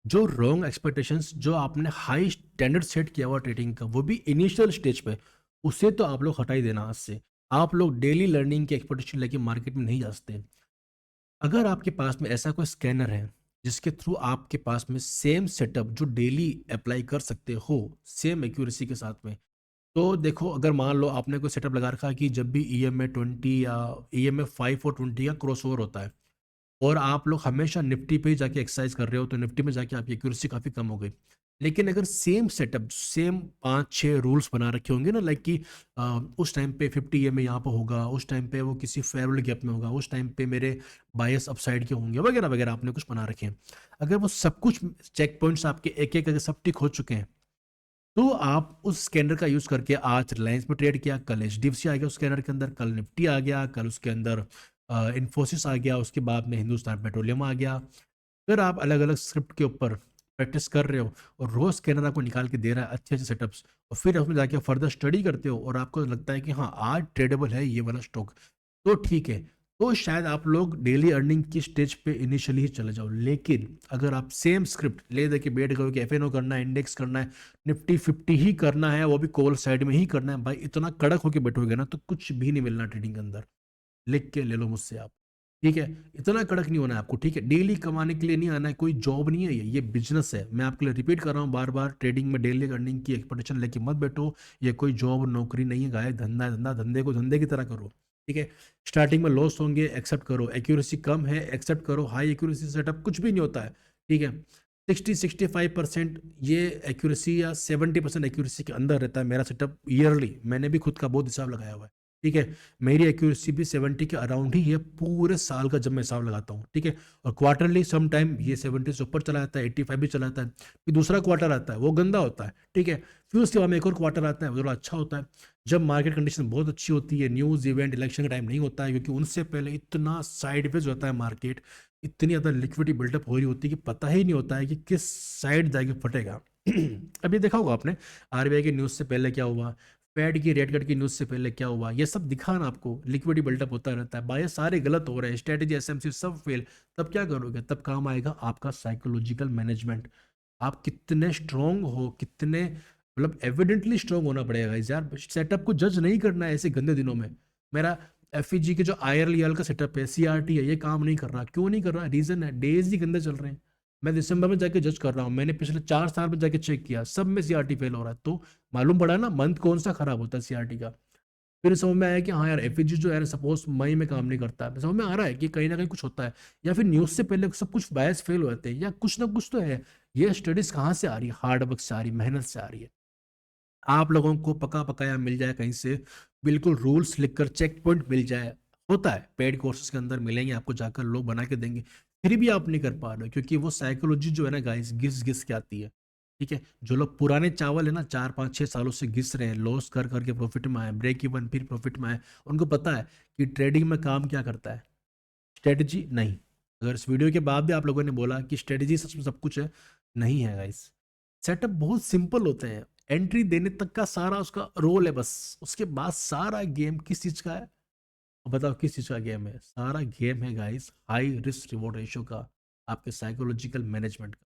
जो रॉन्ग एक्सपेक्टेशंस, जो आपने हाई स्टैंडर्ड सेट किया हुआ ट्रेडिंग का, वो भी इनिशियल स्टेज पे, उसे तो आप लोग हटा ही देना आज से। आप लोग डेली लर्निंग की एक्सपेक्टेशन लेके मार्केट में नहीं जा सकते। अगर आपके पास में ऐसा कोई स्कैनर है जिसके थ्रू आपके पास में सेम सेटअप जो डेली अप्लाई कर सकते हो, सेम एक्यूरेसी के साथ में, तो देखो, अगर मान लो आपने कोई सेटअप लगा रखा है कि जब भी EMA 20 या EMA 5 और 20 का क्रॉस ओवर होता है, और आप लोग हमेशा निफ्टी पे ही जाके एक्सरसाइज कर रहे हो, तो निफ्टी में जाके आपकी एक्यूरेसी काफ़ी कम हो गई। लेकिन अगर सेम सेटअप, सेम 5-6 रूल्स बना रखे होंगे ना, लाइक कि उस टाइम पे 50 में यहाँ पर होगा, उस टाइम पे वो किसी फेयरवेल गैप में होगा, उस टाइम पे मेरे बायस अपसाइड के होंगे, वगैरह वगैरह, आपने कुछ बना रखे हैं। अगर वो सब कुछ चेक पॉइंट्स आपके एक एक अगर सब टिक हो चुके हैं, तो आप उस स्कैनर का यूज़ करके आज रिलायंस में ट्रेड किया, कल HDFC आ गया उस स्कैनर के अंदर, कल निफ्टी आ गया, कल उसके अंदर इन्फोसिस आ गया, उसके बाद में हिंदुस्तान पेट्रोलियम आ गया। फिर आप अलग अलग स्क्रिप्ट के ऊपर प्रैक्टिस कर रहे हो, और रोज स्कैनर आपको निकाल के दे रहा है अच्छे अच्छे सेटअप्स, और फिर उसमें जाके फर्दर स्टडी करते हो और आपको लगता है कि हाँ आज ट्रेडेबल है ये वाला स्टॉक, तो ठीक है, तो शायद आप लोग डेली अर्निंग की स्टेज पे इनिशियली ही चले जाओ। लेकिन अगर आप सेम स्क्रिप्ट ले दे के बैठ गए कि FNO करना है, इंडेक्स करना है, निफ्टी 50 ही करना है, वो भी कॉल साइड में ही करना है, भाई इतना कड़क होके बैठोगे ना तो कुछ भी नहीं मिलना ट्रेडिंग के अंदर। लिख के ले लो मुझसे आप, ठीक है? इतना कड़क नहीं होना है आपको, ठीक है? डेली कमाने के लिए नहीं आना है, कोई जॉब नहीं है, ये बिजनेस है। मैं आपके लिए रिपीट कर रहा हूँ बार बार, ट्रेडिंग में डेली अर्निंग की एक्सपेक्टेशन लेके मत बैठो। ये कोई जॉब नौकरी नहीं है गाय, धंधा है धंधा, धंधे को धंधे की तरह करो। ठीक है, स्टार्टिंग में लॉस होंगे, एक्सेप्ट करो, एक्यूरेसी कम है, एक्सेप्ट करो, हाई एक्यूरेसी सेटअप कुछ भी नहीं होता है। ठीक है, 60-65% ये एक्यूरेसी या 70% एक्यूरेसी के अंदर रहता है मेरा सेटअप ईयरली। मैंने भी खुद का बहुत हिसाब लगाया हुआ है। ठीक है, मेरी एक्यूरेसी भी 70 के अराउंड ही है पूरे साल का जब मैं हिसाब लगाता हूँ। ठीक है, और क्वार्टरली सम टाइम ये 70 से ऊपर चला जाता है, 85 भी चला जाता है। फिर दूसरा क्वार्टर आता है वो गंदा होता है, ठीक है। फिर उसके बाद में एक और क्वार्टर आता है वो थोड़ा अच्छा होता है, जब मार्केट कंडीशन बहुत अच्छी होती है, न्यूज़ इवेंट इलेक्शन का टाइम नहीं होता है, क्योंकि उनसे पहले इतना साइडवेज होता है मार्केट, इतनी ज़्यादा लिक्विडिटी बिल्डअप हो रही होती है कि पता ही नहीं होता है कि किस साइड जाके फटेगा। अभी देखा होगा आपने, RBI की न्यूज़ से पहले क्या हुआ, फेड की रेट कट की न्यूज़ से पहले क्या हुआ, ये सब दिखा ना आपको, लिक्विडिटी बिल्डअप होता रहता है, बाय सारे गलत हो रहे हैं, स्ट्रेटेजी SMC सब फेल। तब क्या करोगे? तब काम आएगा आपका साइकोलॉजिकल मैनेजमेंट। आप कितने स्ट्रांग हो, कितने मतलब एविडेंटली स्ट्रांग होना पड़ेगा guys, यार सेटअप को जज नहीं करना है ऐसे गंदे दिनों में। मेरा FEG के जो IRL का सेटअप है, CRT है, ये काम नहीं कर रहा, क्यों नहीं कर रहा? रीजन है, डेज ही गंदे चल रहे हैं। मैं दिसंबर में जाके जज कर रहा हूँ, मैंने पिछले 4 साल में जाके चेक किया, सब में CRT फेल हो रहा है, तो मालूम पड़ा ना मंथ कौन सा खराब होता है CRT का। फिर समझ में आया कि हाँ यार FEG जो है सपोज मई में काम नहीं करता है, समझ में आ रहा है कि कहीं ना कहीं कुछ होता है, या फिर न्यूज़ से पहले सब कुछ बायस फेल हो जाते हैं, या कुछ ना कुछ तो है। ये स्टडीज कहाँ से आ रही है? हार्ड वर्क से आ रही है, मेहनत से आ रही है। आप लोगों को पका पकाया मिल जाए कहीं से, बिल्कुल रूल्स लिखकर चेक पॉइंट मिल जाए, होता है पेड कोर्सेज के अंदर मिलेंगे आपको, जाकर लोग बना के देंगे, फिर भी आप नहीं कर पा रहे हो, क्योंकि वो साइकोलॉजी जो है ना गाइस, घिस घिस के आती है। ठीक है, जो लोग पुराने चावल है ना 4 5 6 सालों से घिस रहे हैं, लॉस कर करके प्रॉफिट में आए, ब्रेक इवन फिर प्रॉफिट में आए, उनको पता है कि ट्रेडिंग में काम क्या करता है, स्ट्रेटजी नहीं। अगर इस वीडियो के बाद भी आप लोगों ने बोला कि स्ट्रेटजी सच में सब कुछ है, नहीं है गाइस। सेटअप बहुत सिंपल होते हैं, एंट्री देने तक का सारा उसका रोल है बस, उसके बाद सारा गेम किस चीज़ का है, बताओ किस चीज़ का गेम है, सारा गेम है guys high risk reward ratio का, आपके साइकोलॉजिकल मैनेजमेंट का।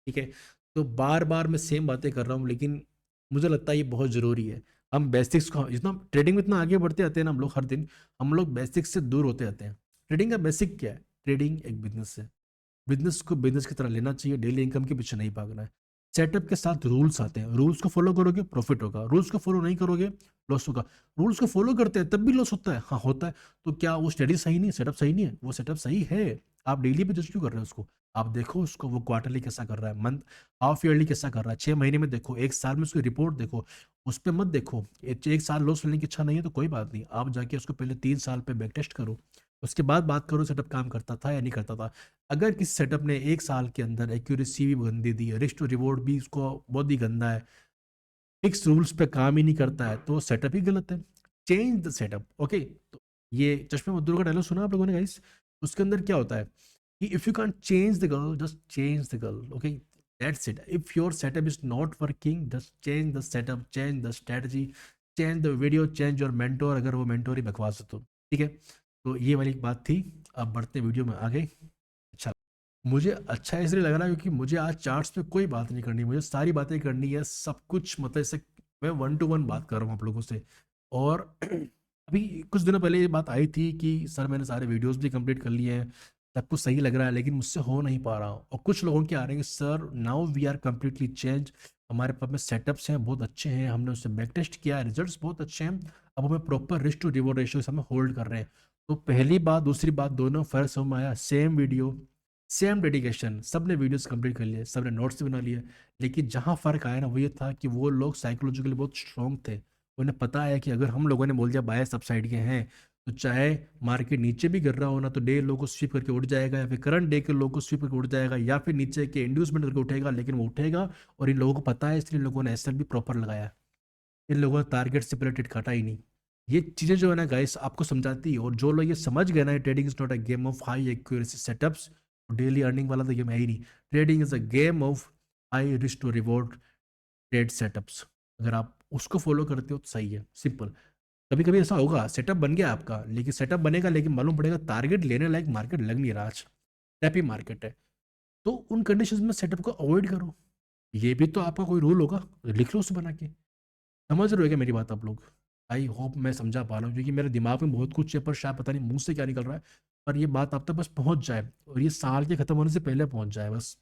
ठीक है, तो बार बार मैं सेम बातें कर रहा हूँ, लेकिन मुझे लगता है ये बहुत ज़रूरी है। हम बेसिक्स को इतना ट्रेडिंग में इतना आगे बढ़ते जाते हैं ना हम लोग, हर दिन हम लोग बेसिक्स से दूर होते जाते हैं। ट्रेडिंग का बेसिक क्या है, ट्रेडिंग एक बिजनेस है, बिजनेस को बिजनेस की तरह लेना चाहिए, डेली इनकम के पीछे नहीं भागना है। सेटअप के साथ रूल्स आते हैं, रूल्स को फॉलो करोगे प्रॉफिट होगा, रूल्स को फॉलो नहीं करोगे लॉस होगा। रूल्स को फॉलो करते हैं तब भी लॉस होता है, हाँ होता है। तो क्या वो स्टडी सही नहीं है, सेटअप सही नहीं है? वो सेटअप सही है, आप डेली पे जज क्यों कर रहे हो उसको? आप देखो उसको, वो क्वार्टरली कैसा कर रहा है, मंथ हाफ ईयरली कैसा कर रहा है, 6 महीने में देखो, एक साल में उसकी रिपोर्ट देखो। उस पर मत देखो, एक साल लॉस लेने की इच्छा नहीं है तो कोई बात नहीं, आप जाके उसको पहले 3 साल पे बैक टेस्ट करो, उसके बाद बात करो सेटअप काम करता था या नहीं करता था। अगर किसी सेटअप ने 1 साल के अंदर एक्यूरेसी भी गंदी दी है, रिस्क टू रिवॉर्ड भी उसको बहुत ही गंदा है, फिक्स रूल्स पे काम ही नहीं करता है, तो सेटअप ही गलत है। Change the setup, okay. तो ये चश्मे मजदूर का डायलॉग सुना आप लोगों ने गाइस? उसके अंदर क्या होता है कि if you can change the girl, just change the girl, okay, that's it. If your setup is not working, just change the setup, change the strategy, change the video, change your mentor, अगर वो mentor ही बकवास है तो। ठीक है, तो ये वाली बात थी। अब बढ़ते वीडियो में आगे। अच्छा, मुझे अच्छा इसलिए लग रहा है क्योंकि मुझे आज चार्ट्स पे कोई बात नहीं करनी, मुझे सारी बातें करनी है, सब कुछ मतलब ऐसे मैं 1 to 1 बात कर रहा हूँ आप लोगों से। और अभी कुछ दिनों पहले ये बात आई थी कि सर मैंने सारे वीडियोस भी कंप्लीट कर लिए हैं, सब कुछ सही लग रहा है, लेकिन मुझसे हो नहीं पा रहा हूँ। और कुछ लोगों के आ रहे हैं कि sir now we are completely change, हमारे पास में सेटअप्स हैं बहुत अच्छे हैं, हमने उससे बैक टेस्ट किया है, रिजल्ट्स बहुत अच्छे हैं, अब हमें proper risk to reward ratio हमें होल्ड कर रहे हैं। तो पहली बात दूसरी बात दोनों फर्क समझ में आया, सेम वीडियो सेम डेडिकेशन, सब ने वीडियोस कंप्लीट कर लिए, सब ने नोट्स बना लिए। लेकिन जहाँ फ़र्क आया ना वो ये था कि वो लोग साइकोलॉजिकली बहुत स्ट्रॉन्ग थे, उन्हें पता है कि अगर हम लोगों ने बोल दिया बाय सबसाइड के हैं, तो चाहे मार्केट नीचे भी गिर रहा हो ना, तो डे लो को स्वीप करके उठ जाएगा, या फिर करंट डे के लो को स्वीप करके उठ जाएगा, या फिर नीचे के इंड्यूसमेंट करके उठेगा, लेकिन वो उठेगा। और इन लोगों को पता है, इसलिए इन लोगों ने एसएल भी प्रॉपर लगाया, इन लोगों ने टारगेट से पहले काटा ही नहीं। ये चीज़ें जो है ना गाइस आपको समझाती है, और जो लोग ये समझ गए ना, trading is not a game of high accuracy setups, daily earning वाला तो गेम है ही नहीं। Trading is a game of high risk to reward trade setups. अगर आप उसको फॉलो करते हो तो सही है, सिंपल। कभी कभी ऐसा होगा सेटअप बन गया आपका, लेकिन सेटअप बनेगा लेकिन मालूम पड़ेगा टारगेट लेने लायक मार्केट लग नहीं रहा, आज टैपी मार्केट है। तो उन कंडीशंस में सेटअप को अवॉइड करो। ये भी तो आपका कोई रूल होगा, लिख लो उसे बना के। समझ रहे हो क्या मेरी बात आप लोग? आई होप मैं समझा पा रहा हूँ, क्योंकि मेरे दिमाग में बहुत कुछ है, पर शायद पता नहीं मुंह से क्या निकल रहा है। पर ये बात आप तक बस पहुंच जाए, और ये साल के खत्म होने से पहले पहुंच जाए बस।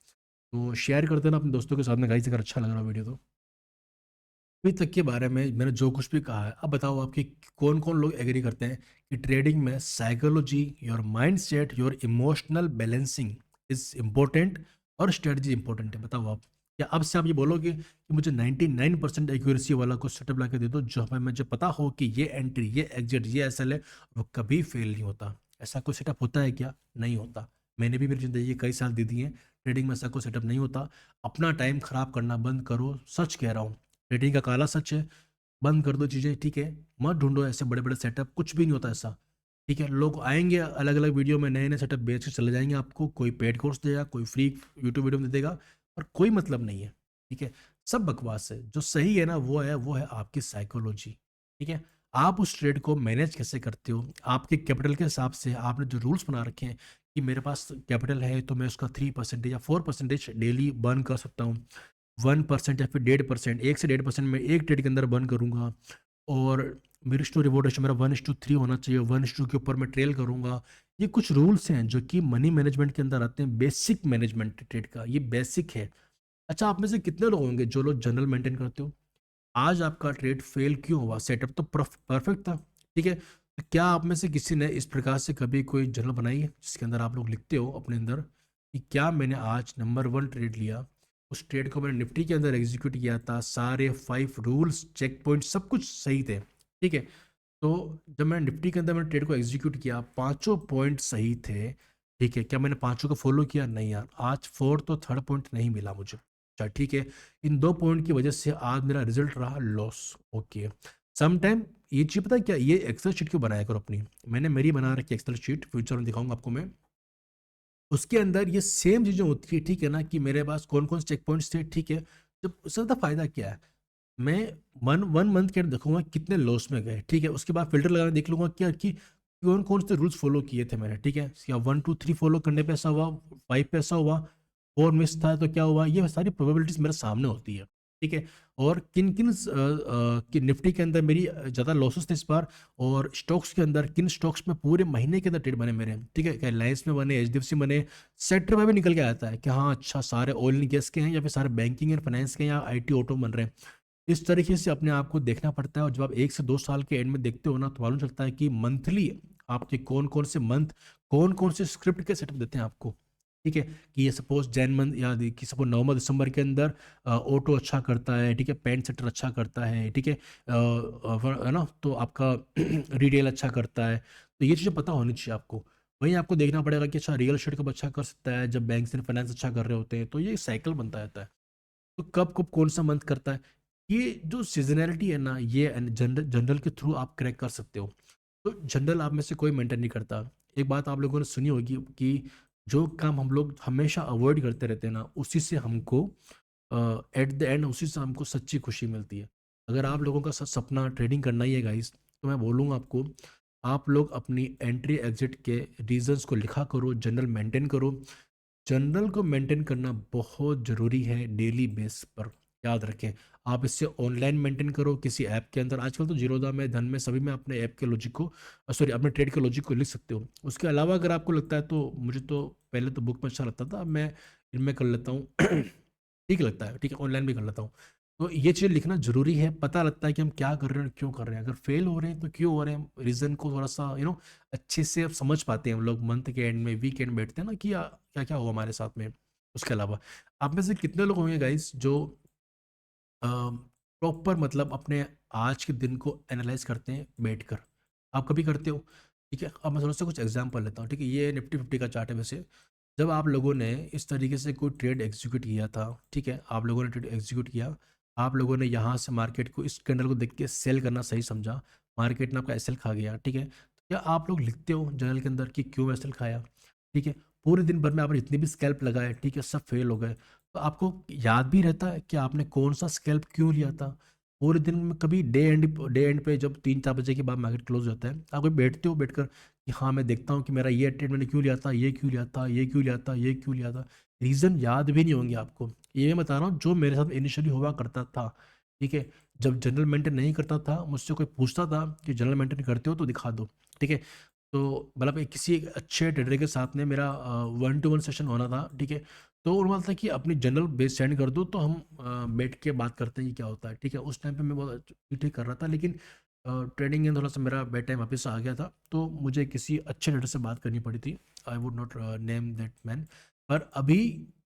तो शेयर कर देना अपने दोस्तों के साथ में गाइस, अगर अच्छा लग रहा वीडियो तो। अभी तक के बारे में मैंने जो कुछ भी कहा है, अब बताओ आपके कौन कौन लोग एग्री करते हैं कि ट्रेडिंग में psychology, your mind set, your emotional balancing is important और स्ट्रेटजी इंपॉर्टेंट है? बताओ आप। क्या अब से आप ये बोलोगे कि मुझे 99% एक्यूरेसी वाला को सेटअप ला के दे दो, जो हमें मुझे पता हो कि ये एंट्री, ये एग्जिट, ये एसएल है, वो कभी फेल नहीं होता? ऐसा कोई सेटअप होता है क्या? नहीं होता। मैंने भी मेरी जिंदगी के कई साल दे दिए हैं, ट्रेडिंग में ऐसा कोई सेटअप नहीं होता। अपना टाइम खराब करना बंद करो, सच कह रहा हूँ, रेटिंग का काला सच है। बंद कर दो चीज़ें, ठीक है? मत ढूंढो ऐसे बड़े बड़े सेटअप, कुछ भी नहीं होता ऐसा। ठीक है, लोग आएंगे अलग अलग वीडियो में नए नए सेटअप बेच के चले जाएंगे, आपको कोई पेड कोर्स देगा, कोई फ्री यूट्यूब वीडियो में दे देगा, पर कोई मतलब नहीं है। ठीक है, सब बकवास है। जो सही है ना वो है आपकी साइकोलॉजी। ठीक है, आप उस ट्रेड को मैनेज कैसे करते हो, आपके कैपिटल के हिसाब से आपने जो रूल्स बना रखे हैं कि मेरे पास कैपिटल है तो मैं उसका 3% या 4% डेली बर्न कर सकता हूँ, 1% या फिर 1.5%, 1 से 1.5% में एक ट्रेड के अंदर बर्न करूंगा। और मेरी टू रिवॉर्ड रेशियो मेरा 1:3 होना चाहिए, 1:2 के ऊपर मैं ट्रेल करूंगा। ये कुछ रूल्स हैं जो कि मनी मैनेजमेंट के अंदर आते हैं, बेसिक मैनेजमेंट ट्रेड का, ये बेसिक है। अच्छा, आप में से कितने लोग होंगे जो लोग जनरल मेंटेन करते हो? आज आपका ट्रेड फेल क्यों हुआ? सेटअप तो परफेक्ट था। ठीक है, तो क्या आप में से किसी ने इस प्रकार से कभी कोई जर्नल बनाई है जिसके अंदर आप लोग लिखते हो अपने अंदर कि क्या मैंने आज नंबर 1 ट्रेड लिया, उस ट्रेड को मैंने निफ्टी के अंदर एग्जीक्यूट किया था, सारे 5 रूल्स चेक पॉइंट सब कुछ सही थे? ठीक है, तो जब मैंने निफ्टी के अंदर मैंने ट्रेड को एग्जीक्यूट किया, पांचों पॉइंट सही थे। ठीक है, क्या मैंने पांचों को फॉलो किया? नहीं यार, आज फोर्थ तो थर्ड पॉइंट नहीं मिला मुझे। अच्छा ठीक है, इन 2 पॉइंट की वजह से आज मेरा रिजल्ट रहा लॉस। ओके, सम टाइम ये चीज़ पता है क्या, ये एक्सेल शीट क्यों बनाया करो अपनी, मैंने मेरी बना रखी एक्सेल शीट, फ्यूचर में दिखाऊंगा आपको मैं। उसके अंदर ये सेम चीज़ें होती है, ठीक है ना, कि मेरे पास कौन कौन से चेक पॉइंट्स थे, ठीक है। जब उससे ज़्यादा फायदा क्या है, मैं वन मंथ के अंदर देखूंगा कितने लॉस में गए, ठीक है। उसके बाद फिल्टर लगाना देख लूंगा क्या कि कौन कौन से रूल्स फॉलो किए थे मैंने, ठीक है। या 1 2 3 फॉलो करने पे ऐसा हुआ, 5 पे ऐसा हुआ, 4 मिस था तो क्या हुआ, ये सारी प्रोबेबिलिटीज मेरे सामने होती है, ठीक है। और किन किन कि निफ्टी के अंदर मेरी ज़्यादा लॉसेस थे इस बार, और स्टॉक्स के अंदर किन स्टॉक्स में पूरे महीने के अंदर ट्रेड बने मेरे, ठीक है। क्या रिलायंस में बने, एचडीएफसी बने, सेक्टर में भी निकल के आता है कि हाँ अच्छा सारे ऑयल एंड गैस के हैं, या फिर सारे बैंकिंग एंड फाइनेंस के हैं, या आईटी ऑटो बन रहे हैं। इस तरीके से अपने आप को देखना पड़ता है, और जब आप 1 से 2 साल के एंड में देखते हो ना, तो मालूम चलता है कि मंथली आपके कौन कौन से मंथ, कौन कौन से स्क्रिप्ट के सेटअप देते हैं आपको, ठीक है। कि ये सपोज जैन मंथ, या कि सपोज नवंबर दिसंबर के अंदर ऑटो अच्छा करता है, ठीक है, पेंट सेक्टर अच्छा करता है, ठीक है, है ना, तो आपका रिटेल अच्छा करता है। तो ये चीज़ें पता होनी चाहिए आपको। वहीं आपको देखना पड़ेगा कि अच्छा रियल एस्टेट कब अच्छा कर सकता है, जब बैंक एंड फाइनेंस अच्छा कर रहे होते हैं, तो ये साइकिल बनता रहता है। तो कब कब कौन सा मंथ करता है, ये जो सीजनैलिटी है ना, ये जनरल जनरल के थ्रू आप क्रैक कर सकते हो। तो जनरल आप में से कोई मेंटेन नहीं करता। एक बात आप लोगों ने सुनी होगी कि जो काम हम लोग हमेशा अवॉइड करते रहते हैं ना, उसी से हमको एट द एंड उसी से हमको सच्ची खुशी मिलती है। अगर आप लोगों का सपना ट्रेडिंग करना ही है गाइस, तो मैं बोलूँगा आपको, आप लोग अपनी एंट्री एग्जिट के रीजंस को लिखा करो, जनरल मेंटेन करो। जनरल को मेंटेन करना बहुत ज़रूरी है डेली बेस पर, याद रखें। आप इससे ऑनलाइन मेंटेन करो किसी ऐप के अंदर, आजकल तो जीरोधा में, धन में, सभी में अपने ऐप के लॉजिक को, सॉरी अपने ट्रेड के लॉजिक को लिख सकते हो। उसके अलावा अगर आपको लगता है, तो मुझे तो पहले तो बुक में अच्छा लगता था, अब मैं इनमें कर लेता हूँ ठीक लगता है, ठीक है, ऑनलाइन भी कर लेता हूँ। तो ये चीज़ लिखना जरूरी है, पता लगता है कि हम क्या कर रहे हैं और क्यों कर रहे हैं। अगर फेल हो रहे हैं तो क्यों हो रहे हैं, रीज़न को थोड़ा सा अच्छे से अब समझ पाते हैं हम लोग। मंथ के एंड में, वीक एंड बैठते हैं ना, कि क्या क्या हुआ हमारे साथ में। उसके अलावा आप में से कितने लोग होंगे गाइस जो प्रॉपर मतलब अपने आज के दिन को एनालाइज करते हैं बैठकर, आप कभी करते हो, ठीक है। अब मैं थोड़ा सा कुछ एग्जांपल लेता हूँ, ठीक है। ये निफ्टी 50 का चार्ट है वैसे। जब आप लोगों ने इस तरीके से कोई ट्रेड एग्जीक्यूट किया था, ठीक है, आप लोगों ने ट्रेड एग्जीक्यूट किया, आप लोगों ने यहाँ से मार्केट को, इस कैंडल को देख के सेल करना सही समझा, मार्केट ने आपका एसएल खा गया, ठीक है। तो क्या आप लोग लिखते हो जर्नल के अंदर कि क्यों एसएल खाया, ठीक है। पूरे दिन भर में आपने जितने भी स्कैल्प लगाए, ठीक है, सब फेल हो गए, तो आपको याद भी रहता है कि आपने कौन सा स्कैल्प क्यों लिया था। पूरे दिन में कभी डे एंड पे जब 3 4 बजे के बाद मार्केट क्लोज हो जाता है, आप कभी बैठते हो बैठकर कि हाँ मैं देखता हूँ कि मेरा ये ट्रेड मैंने क्यों लिया था, ये क्यों लिया था, ये क्यों लिया था, ये क्यों लिया था। रीज़न याद भी नहीं होंगे आपको। ये मैं बता रहा हूँ जो मेरे साथ इनिशियली हुआ करता था, ठीक है। जब जनरल मेंटेन नहीं करता था, मुझसे कोई पूछता था कि जनरल मेंटेन करते हो तो दिखा दो, ठीक है। तो मतलब किसी एक अच्छे ट्रेडर के साथ में मेरा 1 to 1 सेशन होना था, ठीक है। तो उन्होंने बोला था कि अपनी जनरल बेस सेंड कर दो, तो हम बैठ के बात करते हैं कि क्या होता है, ठीक है। उस टाइम पे मैं बहुत ठीक कर रहा था, लेकिन ट्रेडिंग में थोड़ा सा मेरा बैड टाइम वापस आ गया था, तो मुझे किसी अच्छे ट्रेडर से बात करनी पड़ी थी। I would not name that man, पर अभी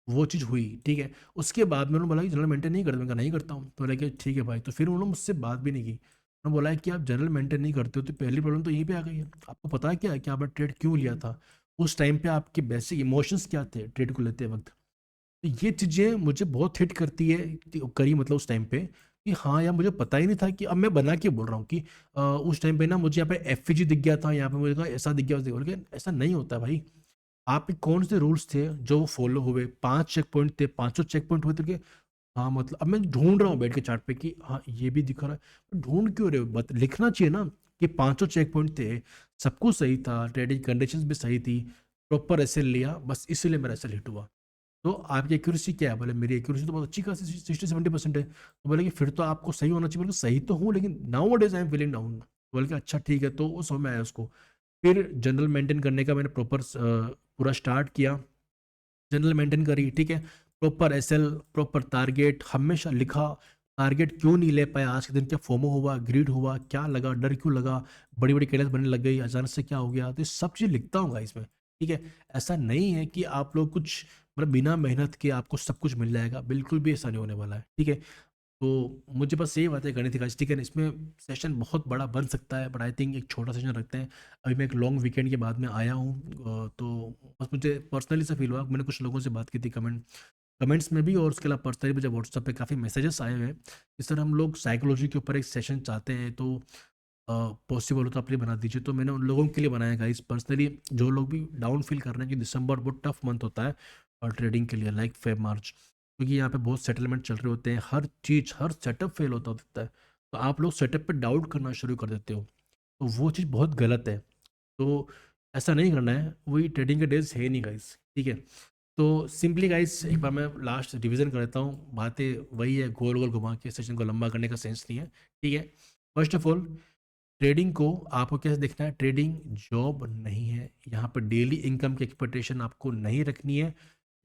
वो चीज़ हुई, ठीक है। उसके बाद में उन्होंने बोला कि जनरल मेंटेन नहीं करते, मैं कहा नहीं करता हूँ, तो बोला कि ठीक है भाई। तो फिर उन्होंने मुझसे बात भी नहीं की। उन्होंने बोला है कि आप जनरल मेंटेन नहीं करते हो, तो पहली प्रॉब्लम तो यहीं पे आ गई है। आपको पता है क्या है कि आपने ट्रेड क्यों लिया था, उस टाइम पे आपके बेसिक इमोशंस क्या थे ट्रेड को लेते वक्त। तो ये चीज़ें मुझे बहुत हिट करती है, करी मतलब उस टाइम पे, कि हाँ यार मुझे पता ही नहीं था कि, अब मैं बना के बोल रहा हूँ कि उस टाइम पे ना मुझे यहाँ पे एफजी दिख गया था, यहाँ पे मुझे कहा ऐसा दिख गया, वैसा दिख गया, लेकिन ऐसा नहीं होता भाई। आपके कौन से रूल्स थे जो फॉलो हुए, 5 चेक पॉइंट थे, पांचों चेक पॉइंट हुए थे कि हाँ मतलब अब मैं ढूंढ रहा हूँ बैठ के चार्ट पे कि हाँ ये भी दिख रहा है, तो ढूंढ क्यों रहे हो, लिखना चाहिए ना कि पांचों चेक पॉइंट थे, सब कुछ सही था, ट्रेडिंग कंडीशंस भी सही थी, प्रॉपर एसएल लिया, बस इसीलिए मेरा एसएल हिट हुआ। तो आपकी एक्यूरेसी क्या है, बोले मेरी एक्यूरेसी तो बहुत अच्छी खासी 60 70% है। तो बोले कि फिर तो आपको सही होना चाहिए। बोले सही तो हूँ, लेकिन now days I am feeling down. बोले कि अच्छा ठीक है, तो वो समझ में आया उसको। फिर जनरल मेंटेन करने का मैंने प्रॉपर पूरा स्टार्ट किया, जनरल मेंटेन करी, ठीक है। प्रॉपर एसएल, प्रॉपर टारगेट हमेशा लिखा, टारगेट क्यों नहीं ले पाया आज के दिन, क्या फोमो हुआ, ग्रीड हुआ, क्या लगा, डर क्यों लगा, बड़ी बड़ी कैंडल्स बनने लग गई, अचानक से क्या हो गया, तो ये सब चीज़ लिखता हूँ इसमें, ठीक है। ऐसा नहीं है कि आप लोग कुछ मतलब बिना मेहनत के आपको सब कुछ मिल जाएगा, बिल्कुल भी ऐसा नहीं होने वाला है, ठीक है। तो मुझे बस यही बातें करनी थी गाइस, ठीक है। इसमें सेशन बहुत बड़ा बन सकता है, बट आई थिंक एक छोटा सेशन रखते हैं। अभी मैं एक लॉन्ग वीकेंड के बाद में आया हूँ, तो बस मुझे पर्सनली से फील हुआ, मैंने कुछ लोगों से बात की थी, कमेंट कमेंट्स में भी और उसके अलावा पर्सनली मुझे व्हाट्सएप पे काफ़ी मैसेजेस आए हुए हैं कि सर हम लोग साइकोलॉजी के ऊपर एक सेशन चाहते हैं, तो पॉसिबल हो तो आप लिए बना दीजिए। तो मैंने उन लोगों के लिए बनाया गाइस, पर्सनली जो लोग भी डाउन फील कर रहे हैं कि दिसंबर बहुत टफ मंथ होता है और ट्रेडिंग के लिए, लाइक फेब मार्च, क्योंकि यहाँ पे बहुत सेटलमेंट चल रहे होते हैं, हर चीज़ हर सेटअप फेल होता है, तो आप लोग सेटअप पे डाउट करना शुरू कर देते हो, तो वो चीज़ बहुत गलत है। तो ऐसा नहीं करना है, वही ट्रेडिंग के डेज है नहीं गाइस, ठीक है। तो सिंपली गाइस एक बार मैं लास्ट रिवीजन कर देता हूँ, बातें वही है, गोल गोल घुमा के सेशन को लंबा करने का सेंस नहीं है, ठीक है। फर्स्ट ऑफ ऑल, ट्रेडिंग को आपको कैसे देखना है, ट्रेडिंग जॉब नहीं है, यहाँ पर डेली इनकम की एक्सपेक्टेशन आपको नहीं रखनी है।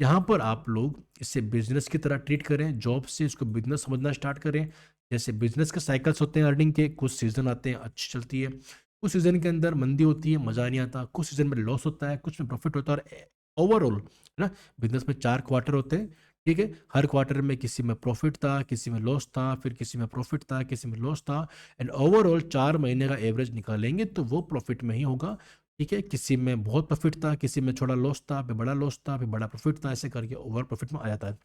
यहाँ पर आप लोग इसे बिजनेस की तरह ट्रीट करें, जॉब से इसको बिजनेस समझना स्टार्ट करें। जैसे बिजनेस के साइकिल्स होते हैं अर्निंग के, कुछ सीजन आते हैं अच्छी चलती है, कुछ सीजन के अंदर मंदी होती है, मज़ा नहीं आता, कुछ सीजन में लॉस होता है, कुछ में प्रॉफिट होता है, और ओवरऑल है ना, बिजनेस में 4 क्वार्टर होते हैं, ठीक है। हर क्वार्टर में किसी में प्रॉफिट था, किसी में लॉस था, फिर किसी में प्रॉफिट था, किसी में लॉस था, एंड ओवरऑल 4 महीने का एवरेज निकालेंगे तो वो प्रॉफिट में ही होगा, ठीक है। किसी में बहुत प्रॉफिट था, किसी में छोटा लॉस था, फिर बड़ा लॉस था, फिर बड़ा प्रॉफिट था, ऐसे करके ओवर प्रॉफिट में आ जाता है।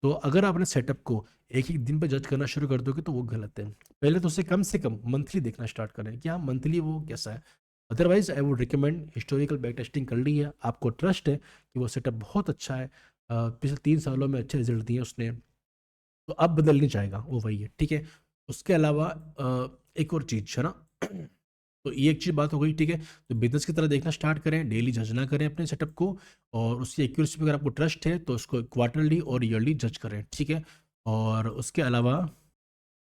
तो अगर आपने सेटअप को एक ही दिन पे जज करना शुरू कर दोगे तो वो गलत है। पहले तो उसे कम से कम मंथली देखना स्टार्ट करें कि हाँ मंथली वो कैसा है। Otherwise I would recommend historical back testing कर ली है, आपको ट्रस्ट है कि वो सेटअप बहुत अच्छा है, पिछले 3 सालों में अच्छे रिजल्ट दिए उसने, तो अब बदल नहीं जाएगा, वो वही है, ठीक है। उसके अलावा एक और चीज़ है ना, तो ये एक चीज़ बात हो गई, ठीक है। तो बिजनेस की तरह देखना स्टार्ट करें, डेली जज ना करें अपने सेटअप को, और उसकी एक्यूरेसी पे अगर आपको ट्रस्ट है तो उसको क्वार्टरली और ईयरली जज करें, ठीक है। और उसके अलावा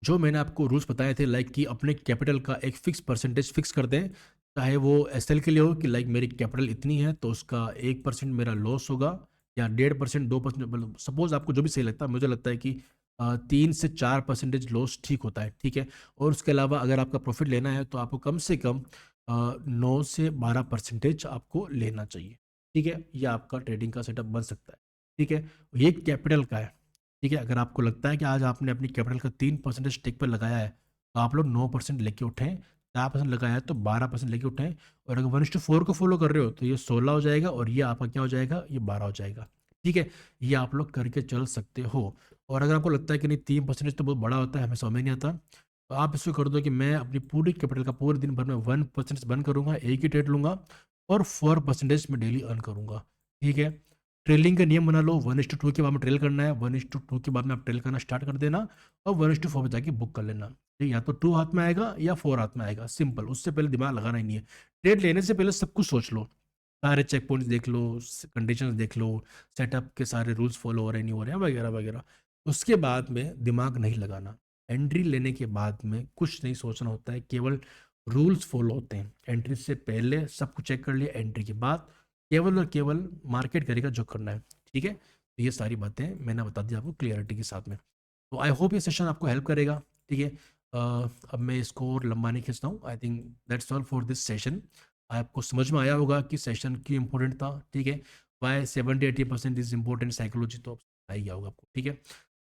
जो मैंने आपको रूल्स बताए थे, लाइक कि अपने कैपिटल का एक फिक्स परसेंटेज फिक्स कर दें, चाहे वो एसएल के लिए हो कि लाइक मेरी कैपिटल इतनी है तो उसका 1% मेरा लॉस होगा, या 1.5%, 2%, मतलब सपोज आपको जो भी सही लगता है, मुझे लगता है कि 3 से 4% लॉस ठीक होता है, ठीक है। और उसके अलावा अगर आपका प्रॉफिट लेना है तो आपको कम से कम 9 से 12% आपको लेना चाहिए, ठीक है। यह आपका ट्रेडिंग का सेटअप बन सकता है, ठीक है। ये कैपिटल का है, ठीक है। अगर आपको लगता है कि आज आपने अपनी कैपिटल का 3% स्टेक पर लगाया है तो आप लोग 9% लेके उठें, 4% लगाया है तो 12% लेके उठें, और अगर 1:4 को फॉलो कर रहे हो तो ये 16 हो जाएगा, और ये आपका क्या हो जाएगा, ये 12 हो जाएगा, ठीक है। ये आप लोग करके चल सकते हो। और अगर आपको लगता है कि नहीं 3% तो बहुत बड़ा होता है, हमें समझ में नहीं आता, तो आप इसको कर दो कि मैं अपनी पूरी कैपिटल का पूरे दिन भर में 1% बंद करूंगा, एक ही ट्रेड लूंगा, और 4% में डेली अर्न करूंगा, ठीक है। ट्रेलिंग का नियम बना लो, 1:2 के बाद में ट्रेल करना है, 1:2 के बाद में आप ट्रेल करना स्टार्ट कर देना, और 1:4 पे जाके बुक कर लेना, ठीक है। या तो 2 हाथ में आएगा या 4 हाथ में आएगा, सिंपल, उससे पहले दिमाग लगाना ही नहीं है। ट्रेड लेने से पहले सब कुछ सोच लो, सारे चेक पॉइंट्स देख लो, कंडीशंस देख लो, सेटअप के सारे रूल्स फॉलो हो रहे हैं नहीं हो रहे हैं, वगैरह वगैरह। उसके बाद में दिमाग नहीं लगाना, एंट्री लेने के बाद में कुछ नहीं सोचना होता है, केवल रूल्स फॉलो होते हैं। एंट्री से पहले सब कुछ चेक कर लिया, एंट्री के बाद केवल और केवल मार्केट करेगा जो करना है, ठीक है। तो ये सारी बातें मैंने बता दी आपको क्लियरिटी के साथ में, तो आई होप ये सेशन आपको हेल्प करेगा, ठीक है। अब मैं इसको और लंबा नहीं खींचता हूँ, I think that's all for this session. आपको समझ में आया होगा कि सेशन क्यों इंपॉर्टेंट था, ठीक है। वाई 70-80% इज इम्पोर्टेंट साइकोलॉजी, तो आ ही गया होगा आपको, ठीक है।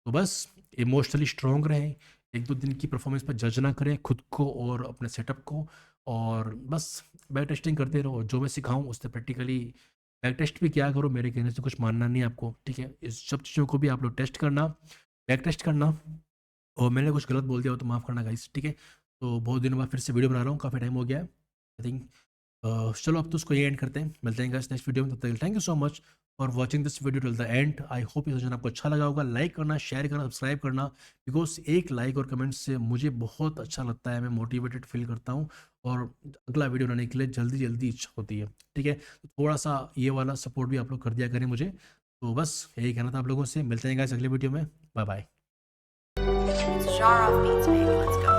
तो बस इमोशनली स्ट्रॉन्ग रहें, 1-2 दिन की परफॉर्मेंस पर जज ना करें खुद को और अपने सेटअप को, और बस बैक टेस्टिंग करते रहो, जो मैं सिखाऊं उससे प्रैक्टिकली बैक टेस्ट भी क्या करो, मेरे कहने से कुछ मानना नहीं है आपको, ठीक है। इस सब चीज़ों को भी आप लोग टेस्ट करना, बैक टेस्ट करना, और मैंने कुछ गलत बोल दिया हो तो माफ़ करना गाइस, ठीक है। तो बहुत दिनों बाद फिर से वीडियो बना रहा हूँ, काफ़ी टाइम हो गया है, आई थिंक। चलो अब तो उसको ये एंड करते हैं, मिलते हैं गाइस नेक्स्ट वीडियो में, तब तक thank you so much for watching this video till the end. I hope ये सेशन आपको अच्छा लगा होगा, लाइक करना, शेयर करना, सब्सक्राइब करना, बिकॉज एक लाइक और कमेंट से मुझे बहुत अच्छा लगता है, मैं मोटिवेटेड फील करता हूँ, और अगला वीडियो बनाने के लिए जल्दी जल्दी इच्छा होती है, ठीक है। तो थोड़ा सा ये वाला सपोर्ट भी आप लोग कर दिया करें मुझे, तो बस यही कहना था आप लोगों से, मिलते हैं गाइस अगले वीडियो में, bye bye. It's Jar Off Beats, baby. Let's go.